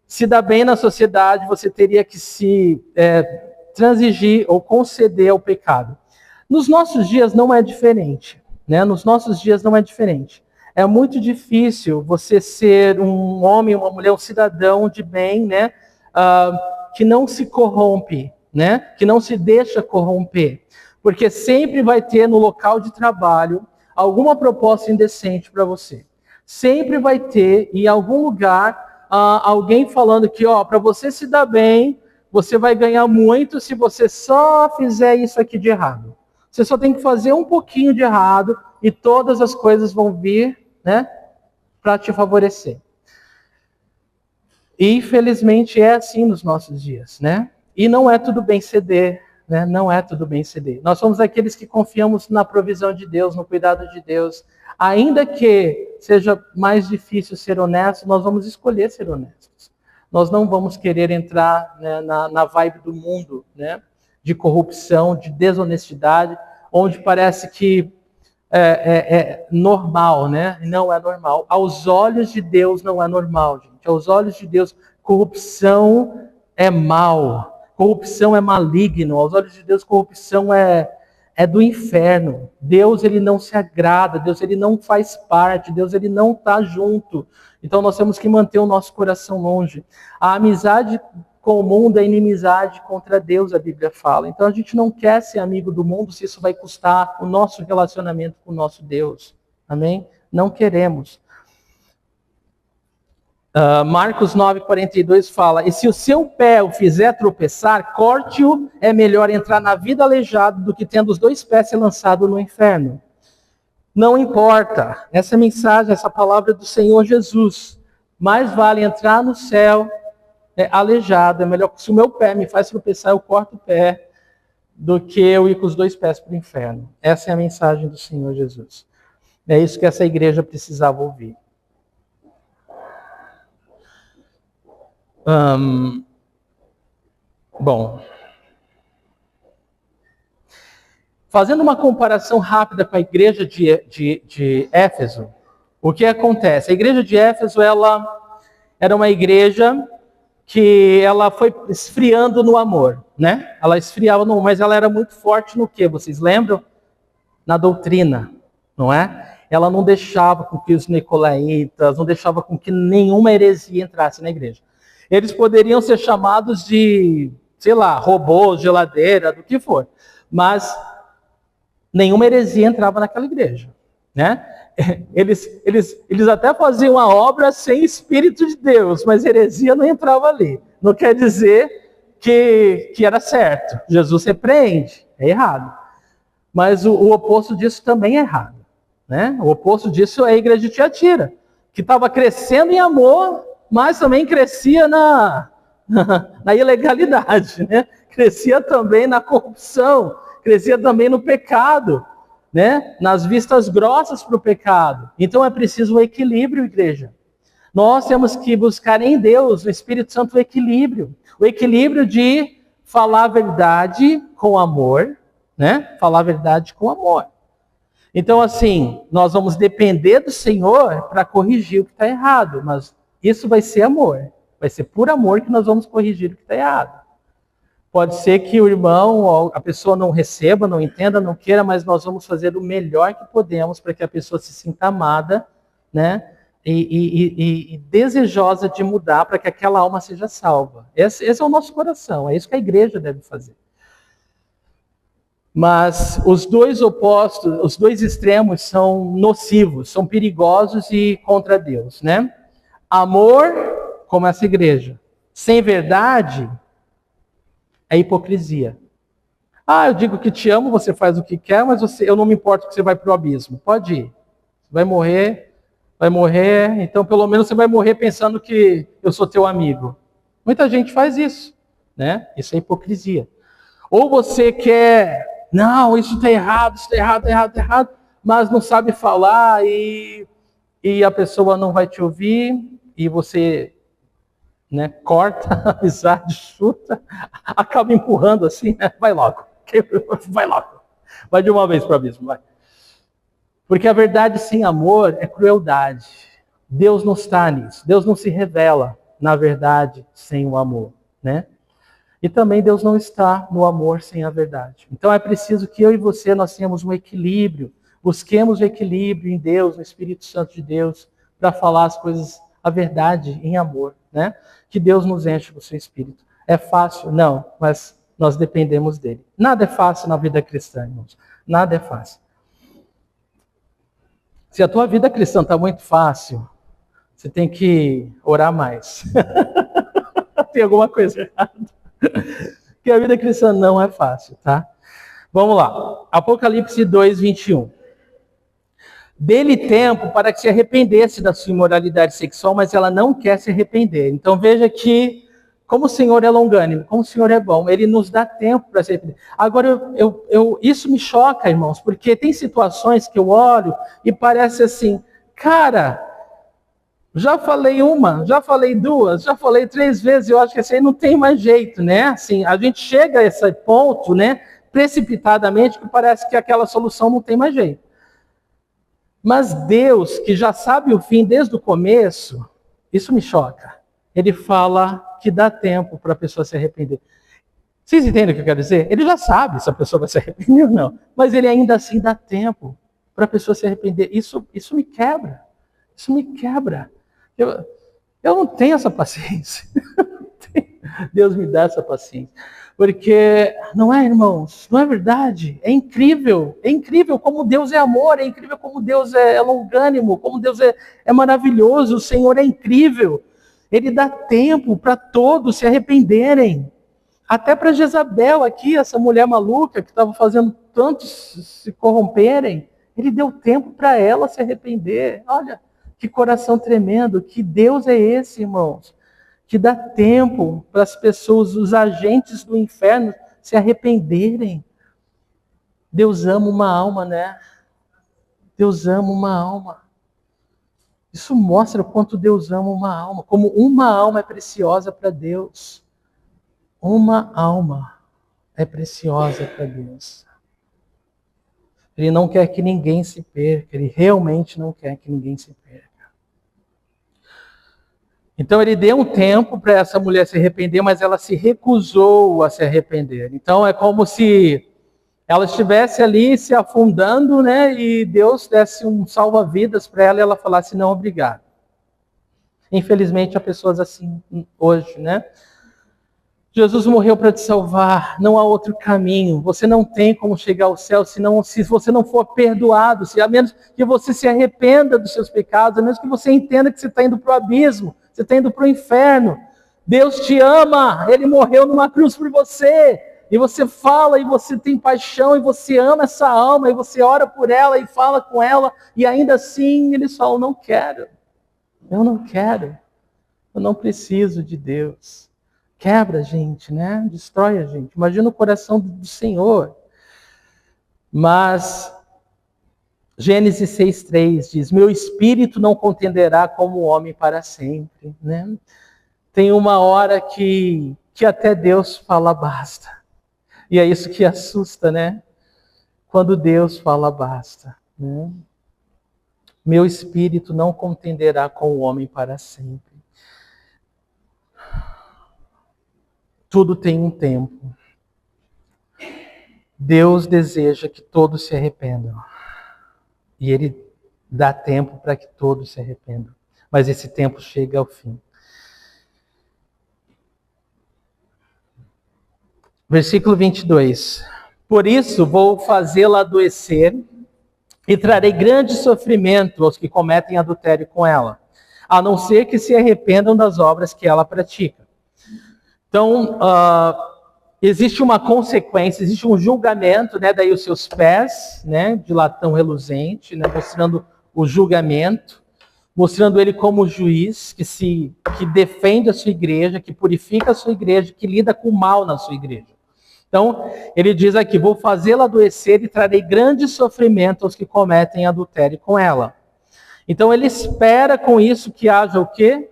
se dar bem na sociedade, você teria que se transigir ou conceder ao pecado. Nos nossos dias não é diferente, né? Nos nossos dias não é diferente. É muito difícil você ser um homem, uma mulher, um cidadão de bem, né? Que não se corrompe, né? Que não se deixa corromper. Porque sempre vai ter no local de trabalho alguma proposta indecente para você. Sempre vai ter em algum lugar alguém falando que, para você se dar bem, você vai ganhar muito se você só fizer isso aqui de errado. Você só tem que fazer um pouquinho de errado e todas as coisas vão vir, né, para te favorecer. E infelizmente é assim nos nossos dias, né? E não é tudo bem ceder, né? Não é tudo bem ceder. Nós somos aqueles que confiamos na provisão de Deus, no cuidado de Deus. Ainda que seja mais difícil ser honesto, nós vamos escolher ser honestos. Nós não vamos querer entrar, né, na vibe do mundo, né, de corrupção, de desonestidade, onde parece que é normal, né? Não é normal. Aos olhos de Deus não é normal, gente. Aos olhos de Deus, corrupção é mal. Corrupção é maligno. Aos olhos de Deus, corrupção é do inferno. Deus, ele não se agrada. Deus, ele não faz parte. Deus, ele não está junto. Então, nós temos que manter o nosso coração longe. A amizade com o mundo é inimizade contra Deus, a Bíblia fala. Então, a gente não quer ser amigo do mundo se isso vai custar o nosso relacionamento com o nosso Deus. Amém? Não queremos. Marcos 9,42 fala: e se o seu pé o fizer tropeçar, corte-o, é melhor entrar na vida aleijado do que tendo os 2 pés ser lançado no inferno. Não importa. Essa mensagem, essa palavra do Senhor Jesus. Mais vale entrar no céu aleijado, é melhor que se o meu pé me faz tropeçar, eu corto o pé, do que eu ir com os 2 pés para o inferno. Essa é a mensagem do Senhor Jesus. É isso que essa igreja precisava ouvir. Bom, fazendo uma comparação rápida com a igreja de Éfeso, o que acontece? A igreja de Éfeso, ela era uma igreja que ela foi esfriando no amor, né? Ela esfriava no amor, mas ela era muito forte no quê? Vocês lembram? Na doutrina, não é? Ela não deixava com que os nicolaítas, não deixava com que nenhuma heresia entrasse na igreja. Eles poderiam ser chamados de, sei lá, robôs, geladeira, do que for, mas nenhuma heresia entrava naquela igreja, né? Eles até faziam a obra sem Espírito de Deus, mas heresia não entrava ali. Não quer dizer que era certo. Jesus repreende, é errado. Mas o oposto disso também é errado, né? O oposto disso é a igreja de Tiatira, que estava crescendo em amor, mas também crescia na ilegalidade, né? Crescia também na corrupção, crescia também no pecado, né? Nas vistas grossas para o pecado. Então é preciso um equilíbrio, igreja. Nós temos que buscar em Deus, no Espírito Santo, o equilíbrio. O equilíbrio de falar a verdade com amor, né? Falar a verdade com amor. Então, assim, nós vamos depender do Senhor para corrigir o que está errado, mas isso vai ser amor. Vai ser por amor que nós vamos corrigir o que está errado. Pode ser que o irmão, a pessoa não receba, não entenda, não queira, mas nós vamos fazer o melhor que podemos para que a pessoa se sinta amada, né? E desejosa de mudar para que aquela alma seja salva. Esse é o nosso coração, é isso que a igreja deve fazer. Mas os 2 opostos, os 2 extremos são nocivos, são perigosos e contra Deus, né? Amor, como essa igreja, sem verdade, é hipocrisia. Eu digo que te amo, você faz o que quer, mas eu não me importo que você vai para o abismo. Pode ir. Vai morrer, então pelo menos você vai morrer pensando que eu sou teu amigo. Muita gente faz isso, né? Isso é hipocrisia. Ou você quer, não, isso está errado, mas não sabe falar e a pessoa não vai te ouvir e você, né, corta a amizade, chuta, acaba empurrando assim, né? Vai logo, vai de uma vez para o abismo, vai. Porque a verdade sem amor é crueldade. Deus não está nisso, Deus não se revela na verdade sem o amor, né? E também Deus não está no amor sem a verdade. Então é preciso que eu e você, nós tenhamos um equilíbrio, busquemos o equilíbrio em Deus, no Espírito Santo de Deus, para falar as coisas, a verdade em amor, né? Que Deus nos enche com o seu Espírito. É fácil? Não, mas nós dependemos dele. Nada é fácil na vida cristã, irmãos. Nada é fácil. Se a tua vida cristã está muito fácil, você tem que orar mais. Tem alguma coisa errada. Porque a vida cristã não é fácil, tá? Vamos lá. Apocalipse 2:21. Dê-lhe tempo para que se arrependesse da sua imoralidade sexual, mas ela não quer se arrepender. Então veja que como o Senhor é longânimo, como o Senhor é bom, Ele nos dá tempo para se arrepender. Agora, isso me choca, irmãos, porque tem situações que eu olho e parece assim, cara, já falei uma, já falei duas, já falei 3 vezes, eu acho que assim aí não tem mais jeito, né? Assim, a gente chega a esse ponto, né, precipitadamente, que parece que aquela solução não tem mais jeito. Mas Deus, que já sabe o fim desde o começo, isso me choca. Ele fala que dá tempo para a pessoa se arrepender. Vocês entendem o que eu quero dizer? Ele já sabe se a pessoa vai se arrepender ou não. Mas ele ainda assim dá tempo para a pessoa se arrepender. Isso me quebra. Isso me quebra. Eu não tenho essa paciência. Deus me dá essa paciência. Porque, não é, irmãos? Não é verdade? É incrível como Deus é amor, é incrível como Deus é longânimo, como Deus é maravilhoso, o Senhor é incrível. Ele dá tempo para todos se arrependerem. Até para Jezabel aqui, essa mulher maluca que estava fazendo tantos se corromperem, ele deu tempo para ela se arrepender. Olha, que coração tremendo, que Deus é esse, irmãos? Que dá tempo para as pessoas, os agentes do inferno, se arrependerem. Deus ama uma alma, né? Deus ama uma alma. Isso mostra o quanto Deus ama uma alma, como uma alma é preciosa para Deus. Uma alma é preciosa para Deus. Ele não quer que ninguém se perca, ele realmente não quer que ninguém se perca. Então ele deu um tempo para essa mulher se arrepender, mas ela se recusou a se arrepender. Então é como se ela estivesse ali se afundando, né? E Deus desse um salva-vidas para ela e ela falasse, não, obrigado. Infelizmente há pessoas assim hoje, né? Jesus morreu para te salvar, não há outro caminho. Você não tem como chegar ao céu se você não for perdoado, a menos que você se arrependa dos seus pecados, a menos que você entenda que você está indo para o abismo, você está indo para o inferno. Deus te ama, Ele morreu numa cruz por você. E você fala, e você tem paixão, e você ama essa alma, e você ora por ela, e fala com ela, e ainda assim eles falam, não quero, eu não quero, eu não preciso de Deus. Quebra a gente, né? Destrói a gente. Imagina o coração do Senhor. Mas Gênesis 6,3 diz, meu espírito não contenderá como homem para sempre. Né? Tem uma hora que até Deus fala basta. E é isso que assusta, né? Quando Deus fala basta. Né? Meu espírito não contenderá com o homem para sempre. Tudo tem um tempo. Deus deseja que todos se arrependam. E Ele dá tempo para que todos se arrependam. Mas esse tempo chega ao fim. Versículo 22. Por isso vou fazê-la adoecer e trarei grande sofrimento aos que cometem adultério com ela, a não ser que se arrependam das obras que ela pratica. Então, existe uma consequência, existe um julgamento, né? Daí os seus pés, né? De latão reluzente, né? Mostrando o julgamento, mostrando ele como juiz que defende a sua igreja, que purifica a sua igreja, que lida com o mal na sua igreja. Então, ele diz aqui, vou fazê-la adoecer e trarei grande sofrimento aos que cometem adultério com ela. Então, ele espera com isso que haja o quê?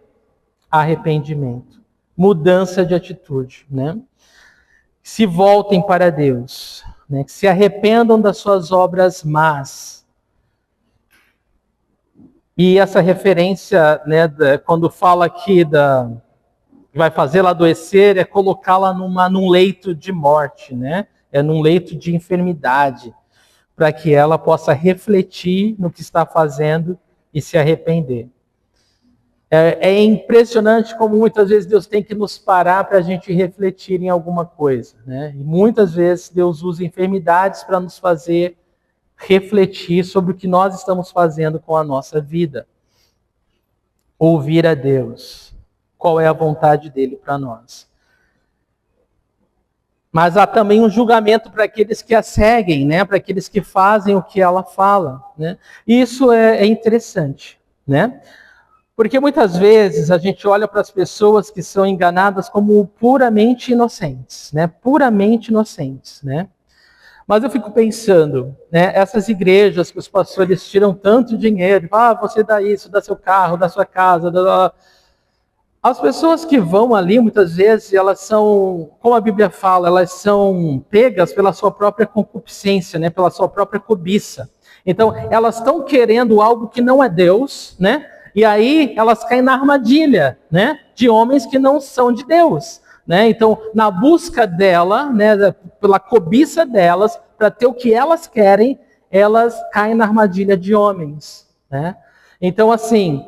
Arrependimento, mudança de atitude, né? Se voltem para Deus, né? Que se arrependam das suas obras más. E essa referência, né, quando fala aqui vai fazê-la adoecer, é colocá-la num leito de morte, né? É num leito de enfermidade, para que ela possa refletir no que está fazendo e se arrepender. É impressionante como muitas vezes Deus tem que nos parar para a gente refletir em alguma coisa, né? E muitas vezes Deus usa enfermidades para nos fazer refletir sobre o que nós estamos fazendo com a nossa vida. Ouvir a Deus. Qual é a vontade dele para nós. Mas há também um julgamento para aqueles que a seguem, né? Para aqueles que fazem o que ela fala. Né? E isso é interessante. Né? Porque muitas vezes a gente olha para as pessoas que são enganadas como puramente inocentes, né? Puramente inocentes, né? Mas eu fico pensando, né? Essas igrejas que os pastores tiram tanto dinheiro, você dá isso, dá seu carro, dá sua casa, As pessoas que vão ali, muitas vezes, elas são, como a Bíblia fala, elas são pegas pela sua própria concupiscência, né? Pela sua própria cobiça. Então, elas estão querendo algo que não é Deus, né? E aí elas caem na armadilha, né? De homens que não são de Deus, né? Então, na busca dela, né? Pela cobiça delas, para ter o que elas querem, elas caem na armadilha de homens, né? Então, assim,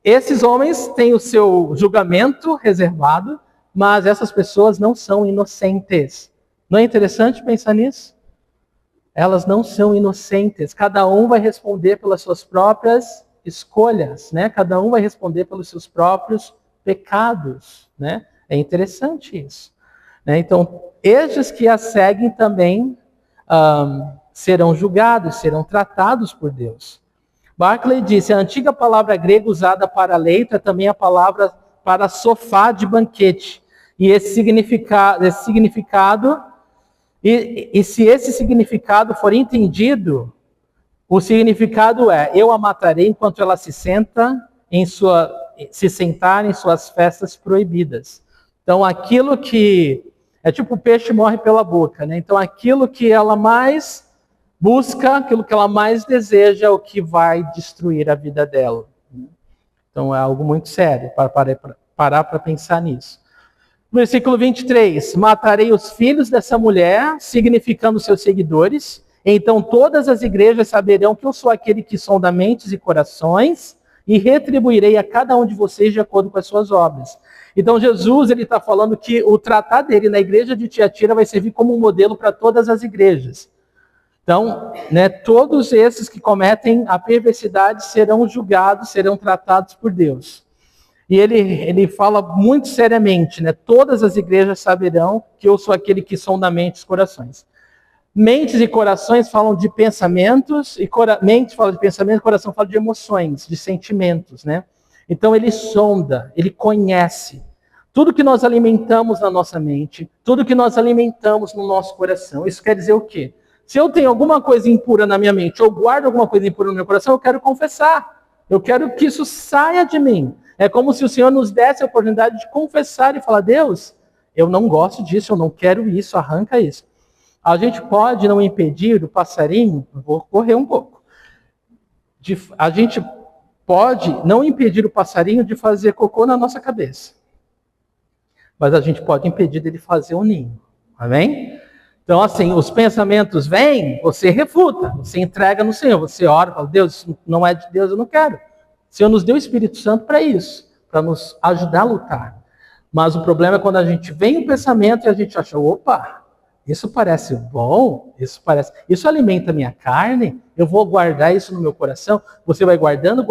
esses homens têm o seu julgamento reservado, mas essas pessoas não são inocentes. Não é interessante pensar nisso? Elas não são inocentes. Cada um vai responder pelas suas próprias escolhas, né? Cada um vai responder pelos seus próprios pecados, né? É interessante isso, né? Então, estes que a seguem também serão julgados, serão tratados por Deus. Barclay disse, a antiga palavra grega usada para leito é também a palavra para sofá de banquete. E esse significado e se esse significado for entendido, o significado é, eu a matarei enquanto ela se sentar em suas festas proibidas. Então, aquilo que é tipo o peixe morre pela boca, né? Então, aquilo que ela mais busca, aquilo que ela mais deseja é o que vai destruir a vida dela. Então, é algo muito sério para parar para pensar nisso. Versículo 23, matarei os filhos dessa mulher, significando seus seguidores, então todas as igrejas saberão que eu sou aquele que sonda mentes e corações, e retribuirei a cada um de vocês de acordo com as suas obras. Então Jesus, ele está falando que o tratar dele na igreja de Tiatira vai servir como um modelo para todas as igrejas. Então, né, todos esses que cometem a perversidade serão julgados, serão tratados por Deus. E ele fala muito seriamente, né? Todas as igrejas saberão que eu sou aquele que sonda mentes e corações. Mentes e corações falam de pensamentos, mente fala de pensamento, coração fala de emoções, de sentimentos, né? Então ele sonda, ele conhece. Tudo que nós alimentamos na nossa mente, tudo que nós alimentamos no nosso coração. Isso quer dizer o quê? Se eu tenho alguma coisa impura na minha mente, ou guardo alguma coisa impura no meu coração, eu quero confessar. Eu quero que isso saia de mim. É como se o Senhor nos desse a oportunidade de confessar e falar, Deus, eu não gosto disso, eu não quero isso, arranca isso. A gente pode não impedir o passarinho, vou correr um pouco. A gente pode não impedir o passarinho de fazer cocô na nossa cabeça. Mas a gente pode impedir dele fazer um ninho. Amém? Então, assim, os pensamentos vêm, você refuta, você entrega no Senhor, você ora, fala, Deus, isso não é de Deus, eu não quero. O Senhor nos deu o Espírito Santo para isso, para nos ajudar a lutar. Mas o problema é quando a gente vem o pensamento e a gente acha, opa, isso parece bom, isso alimenta a minha carne, eu vou guardar isso no meu coração. Você vai guardando,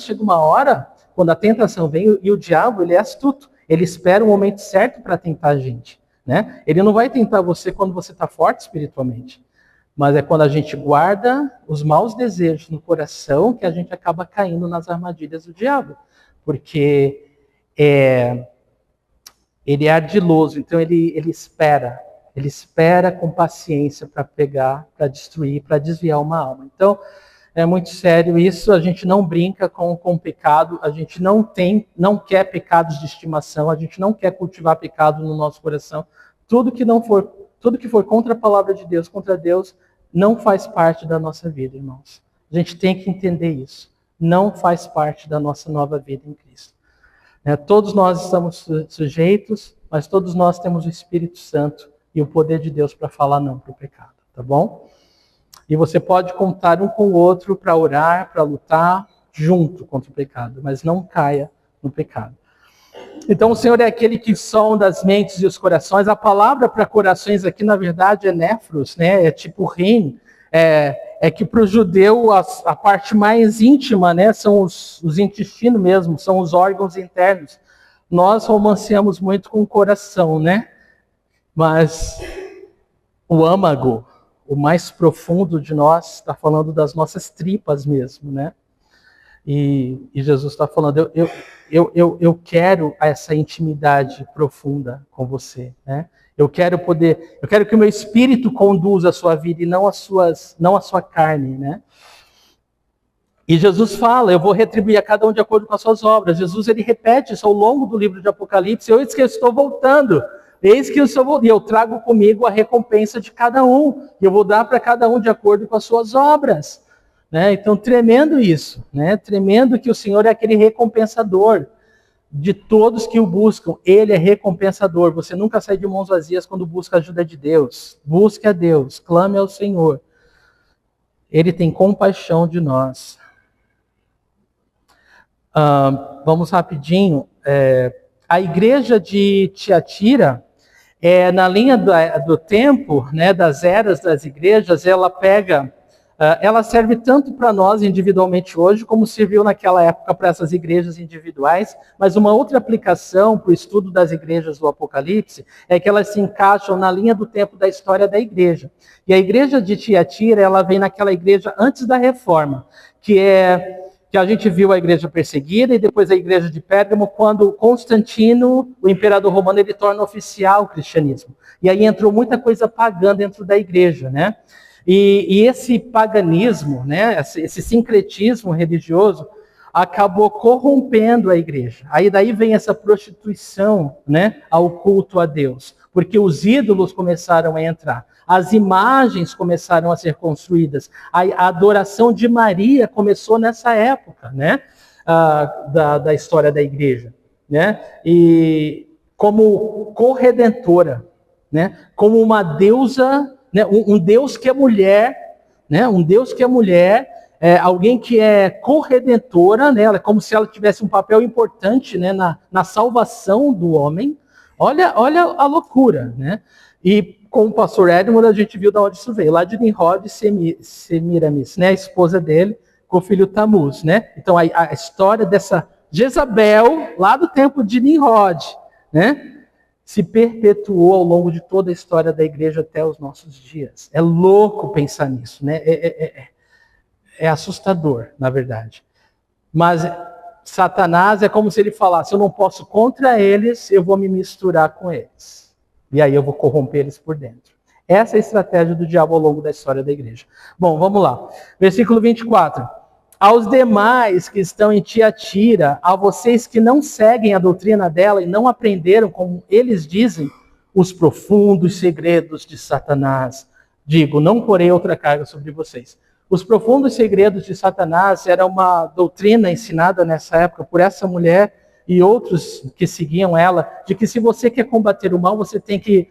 chega uma hora, quando a tentação vem, e o diabo, ele é astuto, ele espera o momento certo para tentar a gente, né? Ele não vai tentar você quando você está forte espiritualmente. Mas é quando a gente guarda os maus desejos no coração que a gente acaba caindo nas armadilhas do diabo. Porque ele é ardiloso, então ele espera com paciência para pegar, para destruir, para desviar uma alma. Então, é muito sério isso, a gente não brinca com o pecado, a gente não quer pecados de estimação, a gente não quer cultivar pecado no nosso coração. Tudo que for contra a palavra de Deus, contra Deus, não faz parte da nossa vida, irmãos. A gente tem que entender isso. Não faz parte da nossa nova vida em Cristo. Todos nós estamos sujeitos, mas todos nós temos o Espírito Santo e o poder de Deus para falar não para o pecado, tá bom? E você pode contar um com o outro para orar, para lutar junto contra o pecado, mas não caia no pecado. Então o Senhor é aquele que sonda as mentes e os corações. A palavra para corações aqui, na verdade, é néfros, né? É tipo rim. É que para o judeu a parte mais íntima, né? São os intestinos mesmo, são os órgãos internos. Nós romanceamos muito com o coração, né? Mas o âmago, o mais profundo de nós, está falando das nossas tripas mesmo, né? E Jesus está falando, eu quero essa intimidade profunda com você, né? Eu quero que o meu espírito conduza a sua vida e não a sua carne, né? E Jesus fala, eu vou retribuir a cada um de acordo com as suas obras. Jesus, ele repete isso ao longo do livro de Apocalipse, eis que eu estou voltando, eis que eu estou voltando, e eu trago comigo a recompensa de cada um, e eu vou dar para cada um de acordo com as suas obras. Né? Então, tremendo isso, né? Tremendo que o Senhor é aquele recompensador de todos que o buscam. Ele é recompensador. Você nunca sai de mãos vazias quando busca a ajuda de Deus. Busque a Deus, clame ao Senhor. Ele tem compaixão de nós. Vamos rapidinho. A igreja de Tiatira, na linha do tempo, né, das eras das igrejas, ela serve tanto para nós individualmente hoje, como serviu naquela época para essas igrejas individuais, mas uma outra aplicação para o estudo das igrejas do Apocalipse é que elas se encaixam na linha do tempo da história da igreja. E a igreja de Tiatira, ela vem naquela igreja antes da Reforma, que a gente viu a igreja perseguida, e depois a igreja de Pérgamo, quando Constantino, o imperador romano, ele torna oficial o cristianismo. E aí entrou muita coisa pagã dentro da igreja, né? E esse paganismo, né, esse sincretismo religioso, acabou corrompendo a igreja. Aí daí vem essa prostituição, né, ao culto a Deus, porque os ídolos começaram a entrar, as imagens começaram a ser construídas, a adoração de Maria começou nessa época, né, da história da igreja, né, e como corredentora, né, como uma deusa, né, um Deus que é mulher, né, um Deus que é mulher, alguém que é corredentora, né, ela é como se ela tivesse um papel importante, né, na salvação do homem. Olha a loucura, né? E com o pastor Edmund, a gente viu de onde isso veio, lá de Nimrod e Semiramis, né, a esposa dele, com o filho Tamuz, né? Então a história dessa Jezabel, lá do tempo de Nimrod, né, se perpetuou ao longo de toda a história da igreja até os nossos dias. É louco pensar nisso, né? É assustador, na verdade. Mas Satanás é como se ele falasse, eu não posso contra eles, eu vou me misturar com eles. E aí eu vou corromper eles por dentro. Essa é a estratégia do diabo ao longo da história da igreja. Bom, vamos lá. Versículo 24. Aos demais que estão em Tiatira, a vocês que não seguem a doutrina dela e não aprenderam, como eles dizem, os profundos segredos de Satanás. Digo, não porei outra carga sobre vocês. Os profundos segredos de Satanás era uma doutrina ensinada nessa época por essa mulher e outros que seguiam ela, de que se você quer combater o mal, você tem que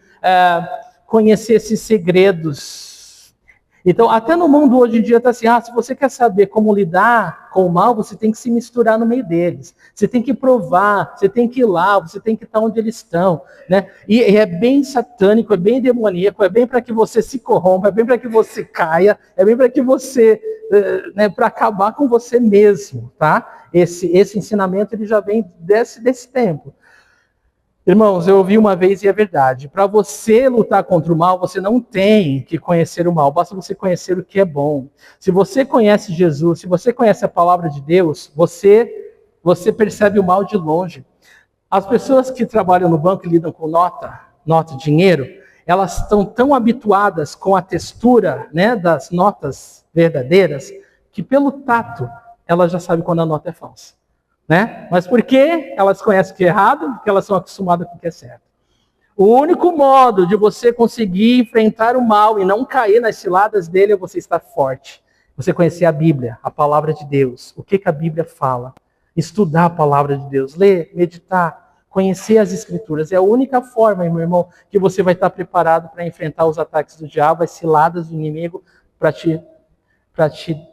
conhecer esses segredos. Então, até no mundo hoje em dia está assim, se você quer saber como lidar com o mal, você tem que se misturar no meio deles. Você tem que provar, você tem que ir lá, você tem que estar onde eles estão. Né? E é bem satânico, é bem demoníaco, é bem para que você se corrompa, é bem para que você caia, é bem para que você, para acabar com você mesmo. Tá? Esse ensinamento ele já vem desse tempo. Irmãos, eu ouvi uma vez e é verdade. Para você lutar contra o mal, você não tem que conhecer o mal. Basta você conhecer o que é bom. Se você conhece Jesus, se você conhece a palavra de Deus, você percebe o mal de longe. As pessoas que trabalham no banco e lidam com nota, dinheiro, elas estão tão habituadas com a textura, né, das notas verdadeiras, que pelo tato, elas já sabem quando a nota é falsa. Né? Mas por que elas conhecem o que é errado? Porque elas são acostumadas com o que é certo. O único modo de você conseguir enfrentar o mal e não cair nas ciladas dele é você estar forte. Você conhecer a Bíblia, a palavra de Deus, o que a Bíblia fala. Estudar a palavra de Deus, ler, meditar, conhecer as Escrituras. É a única forma, meu irmão, que você vai estar preparado para enfrentar os ataques do diabo, as ciladas do inimigo, para te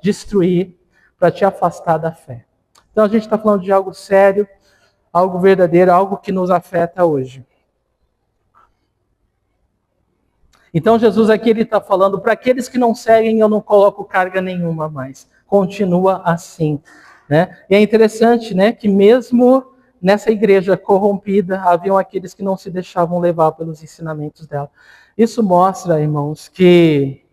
destruir, para te afastar da fé. Então a gente está falando de algo sério, algo verdadeiro, algo que nos afeta hoje. Então Jesus aqui ele está falando, para aqueles que não seguem, eu não coloco carga nenhuma mais. Continua assim. Né? E é interessante, né, que mesmo nessa igreja corrompida, haviam aqueles que não se deixavam levar pelos ensinamentos dela. Isso mostra, irmãos, que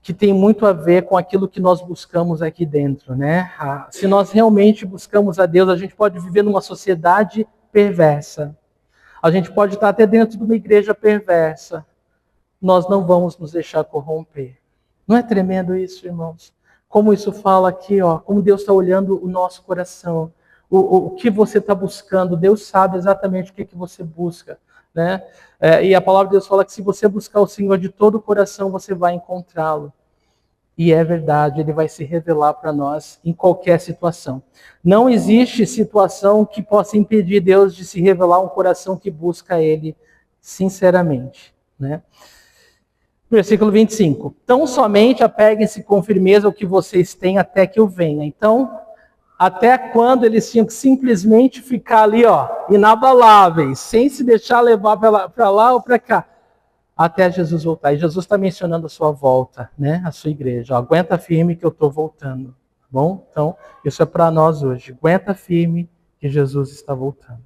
que tem muito a ver com aquilo que nós buscamos aqui dentro, né? Se nós realmente buscamos a Deus, a gente pode viver numa sociedade perversa. A gente pode estar até dentro de uma igreja perversa. Nós não vamos nos deixar corromper. Não é tremendo isso, irmãos? Como isso fala aqui, ó, como Deus está olhando o nosso coração. O que você está buscando, Deus sabe exatamente o que você busca, né? E a palavra de Deus fala que se você buscar o Senhor de todo o coração, você vai encontrá-lo. E é verdade, Ele vai se revelar para nós em qualquer situação. Não existe situação que possa impedir Deus de se revelar a um coração que busca Ele sinceramente, né? Versículo 25. Tão somente apeguem-se com firmeza ao que vocês têm até que eu venha. Então, até quando eles tinham que simplesmente ficar ali, ó, inabaláveis, sem se deixar levar para lá ou para cá, até Jesus voltar. E Jesus está mencionando a sua volta, né? A sua igreja. Ó, aguenta firme que eu estou voltando. Tá bom? Então, isso é para nós hoje. Aguenta firme que Jesus está voltando.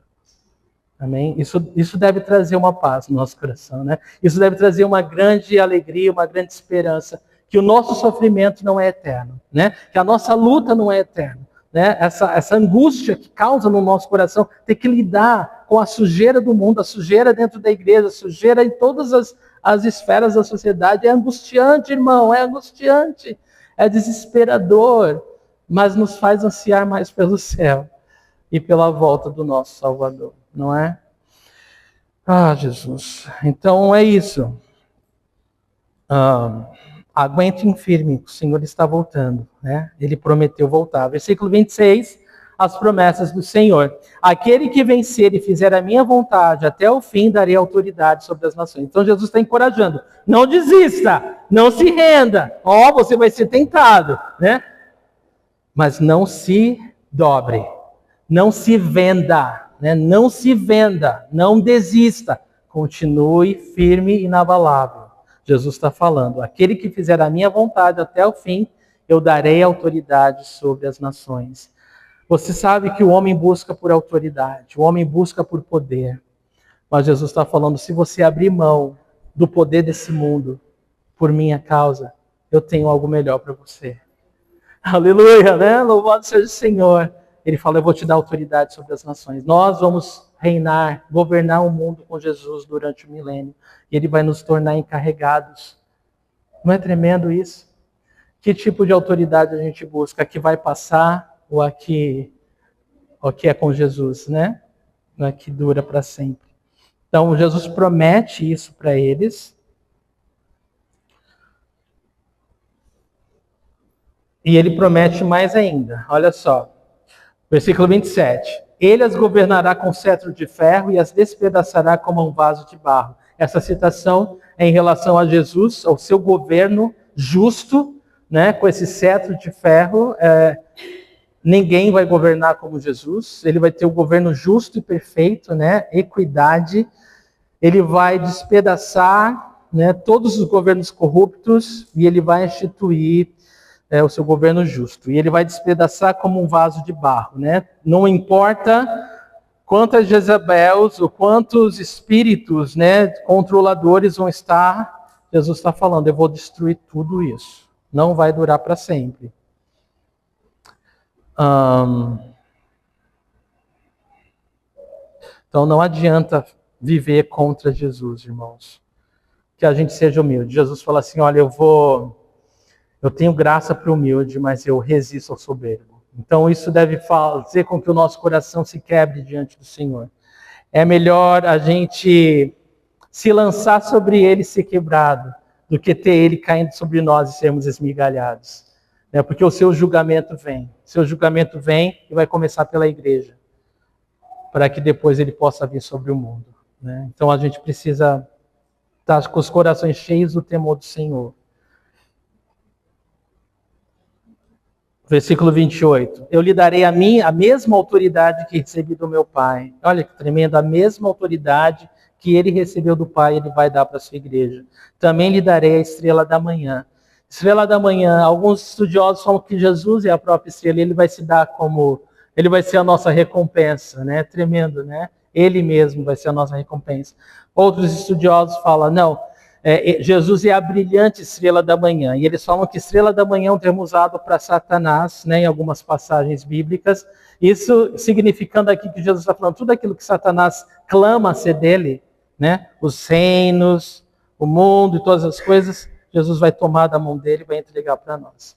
Amém? Isso deve trazer uma paz no nosso coração, né? Isso deve trazer uma grande alegria, uma grande esperança, que o nosso sofrimento não é eterno, né? Que a nossa luta não é eterna, né? Essa angústia que causa no nosso coração, ter que lidar com a sujeira do mundo, a sujeira dentro da igreja, a sujeira em todas as esferas da sociedade, é angustiante, irmão, é angustiante, é desesperador, mas nos faz ansiar mais pelo céu e pela volta do nosso Salvador. Não é? Ah, Jesus. Então é isso. Aguentem firme, o Senhor está voltando, né? Ele prometeu voltar. Versículo 26, as promessas do Senhor. Aquele que vencer e fizer a minha vontade até o fim, darei autoridade sobre as nações. Então Jesus está encorajando. Não desista, não se renda. Você vai ser tentado, né? Mas não se dobre, não se venda. Né? Não se venda, não desista, continue firme e inabalável. Jesus está falando, aquele que fizer a minha vontade até o fim, eu darei autoridade sobre as nações. Você sabe que o homem busca por autoridade, o homem busca por poder. Mas Jesus está falando, se você abrir mão do poder desse mundo, por minha causa, eu tenho algo melhor para você. Aleluia, né? Louvado seja o Senhor. Ele fala, eu vou te dar autoridade sobre as nações. Nós vamos reinar, governar o mundo com Jesus durante o milênio. E Ele vai nos tornar encarregados. Não é tremendo isso? Que tipo de autoridade a gente busca? A que vai passar ou a que é com Jesus, né? Não é que dura para sempre. Então, Jesus promete isso para eles. E Ele promete mais ainda. Olha só. Versículo 27. Ele as governará com cetro de ferro e as despedaçará como um vaso de barro. Essa citação é em relação a Jesus, ao seu governo justo, né? Com esse cetro de ferro. Ninguém vai governar como Jesus. Ele vai ter o governo justo e perfeito, né? Equidade. Ele vai despedaçar, né, todos os governos corruptos e ele vai instituir o seu governo justo. E ele vai despedaçar como um vaso de barro, né? Não importa quantas Jezabels ou quantos espíritos, né, controladores vão estar, Jesus está falando, eu vou destruir tudo isso. Não vai durar para sempre. Então não adianta viver contra Jesus, irmãos. Que a gente seja humilde. Jesus fala assim, olha, eu tenho graça para o humilde, mas eu resisto ao soberbo. Então isso deve fazer com que o nosso coração se quebre diante do Senhor. É melhor a gente se lançar sobre ele e ser quebrado, do que ter ele caindo sobre nós e sermos esmigalhados. Porque o seu julgamento vem. O seu julgamento vem e vai começar pela igreja, para que depois ele possa vir sobre o mundo. Então a gente precisa estar com os corações cheios do temor do Senhor. Versículo 28. Eu lhe darei a mim a mesma autoridade que recebi do meu Pai. Olha que tremendo, a mesma autoridade que ele recebeu do Pai, ele vai dar para a sua igreja. Também lhe darei a estrela da manhã. Estrela da manhã, alguns estudiosos falam que Jesus é a própria estrela, ele vai se dar como, ele vai ser a nossa recompensa, né? Tremendo, né? Ele mesmo vai ser a nossa recompensa. Outros estudiosos falam, não, Jesus é a brilhante estrela da manhã. E eles falam que estrela da manhã é um termo usado para Satanás, né, em algumas passagens bíblicas. Isso significando aqui que Jesus está falando tudo aquilo que Satanás clama ser dele, né, os reinos, o mundo e todas as coisas, Jesus vai tomar da mão dele e vai entregar para nós.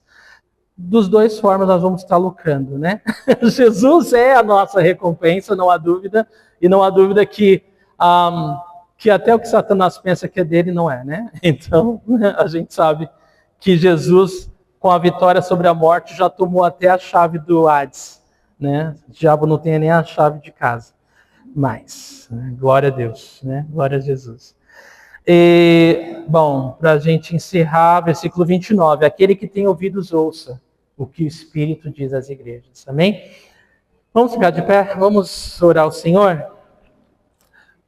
Dos dois formas nós vamos estar lucrando, né? Jesus é a nossa recompensa, não há dúvida, e não há dúvida que até o que Satanás pensa que é dele não é, né? Então, a gente sabe que Jesus, com a vitória sobre a morte, já tomou até a chave do Hades, né? O diabo não tem nem a chave de casa. Mas, né? Glória a Deus, né? Glória a Jesus. Bom, para a gente encerrar, versículo 29. Aquele que tem ouvidos, ouça o que o Espírito diz às igrejas. Amém? Vamos ficar de pé? Vamos orar ao Senhor?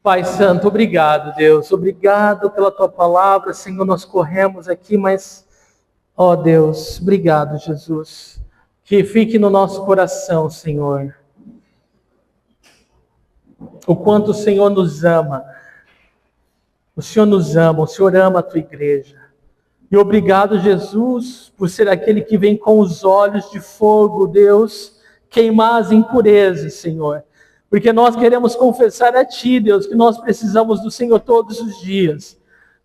Pai Santo, obrigado, Deus. Obrigado pela Tua palavra. Senhor, nós corremos aqui, mas, ó Deus, obrigado, Jesus. Que fique no nosso coração, Senhor, o quanto o Senhor nos ama. O Senhor nos ama, o Senhor ama a Tua igreja. E obrigado, Jesus, por ser aquele que vem com os olhos de fogo, Deus, queimar as impurezas, Senhor. Porque nós queremos confessar a Ti, Deus, que nós precisamos do Senhor todos os dias.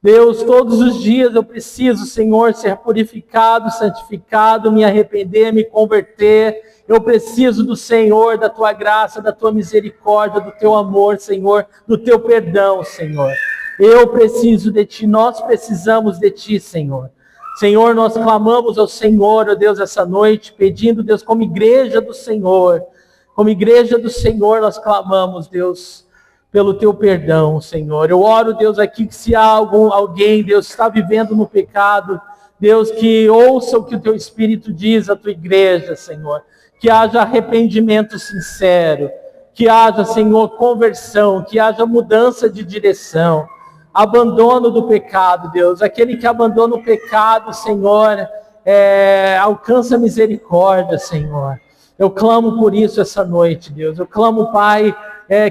Deus, todos os dias eu preciso, Senhor, ser purificado, santificado, me arrepender, me converter. Eu preciso do Senhor, da Tua graça, da Tua misericórdia, do Teu amor, Senhor, do Teu perdão, Senhor. Eu preciso de Ti, nós precisamos de Ti, Senhor. Senhor, nós clamamos ao Senhor, ó Deus, essa noite, pedindo, Deus, como igreja do Senhor, nós clamamos, Deus, pelo Teu perdão, Senhor. Eu oro, Deus, aqui que se há alguém, Deus, está vivendo no pecado, Deus, que ouça o que o Teu Espírito diz à Tua igreja, Senhor. Que haja arrependimento sincero, que haja, Senhor, conversão, que haja mudança de direção. Abandono do pecado, Deus. Aquele que abandona o pecado, Senhor, alcança misericórdia, Senhor. Eu clamo por isso essa noite, Deus. Eu clamo, Pai,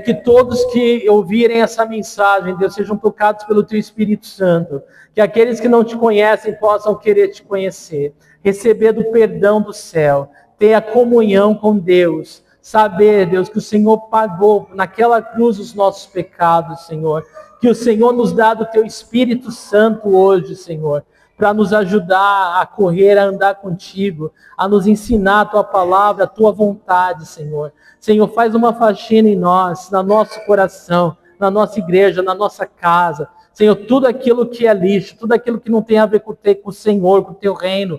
que todos que ouvirem essa mensagem, Deus, sejam tocados pelo Teu Espírito Santo. Que aqueles que não Te conhecem possam querer Te conhecer. Receber do perdão do céu. Ter a comunhão com Deus. Saber, Deus, que o Senhor pagou naquela cruz os nossos pecados, Senhor. Que o Senhor nos dá do Teu Espírito Santo hoje, Senhor, para nos ajudar a correr, a andar contigo, a nos ensinar a Tua palavra, a Tua vontade, Senhor. Senhor, faz uma faxina em nós, no nosso coração, na nossa igreja, na nossa casa. Senhor, tudo aquilo que é lixo, tudo aquilo que não tem a ver com o Senhor, com o Teu reino,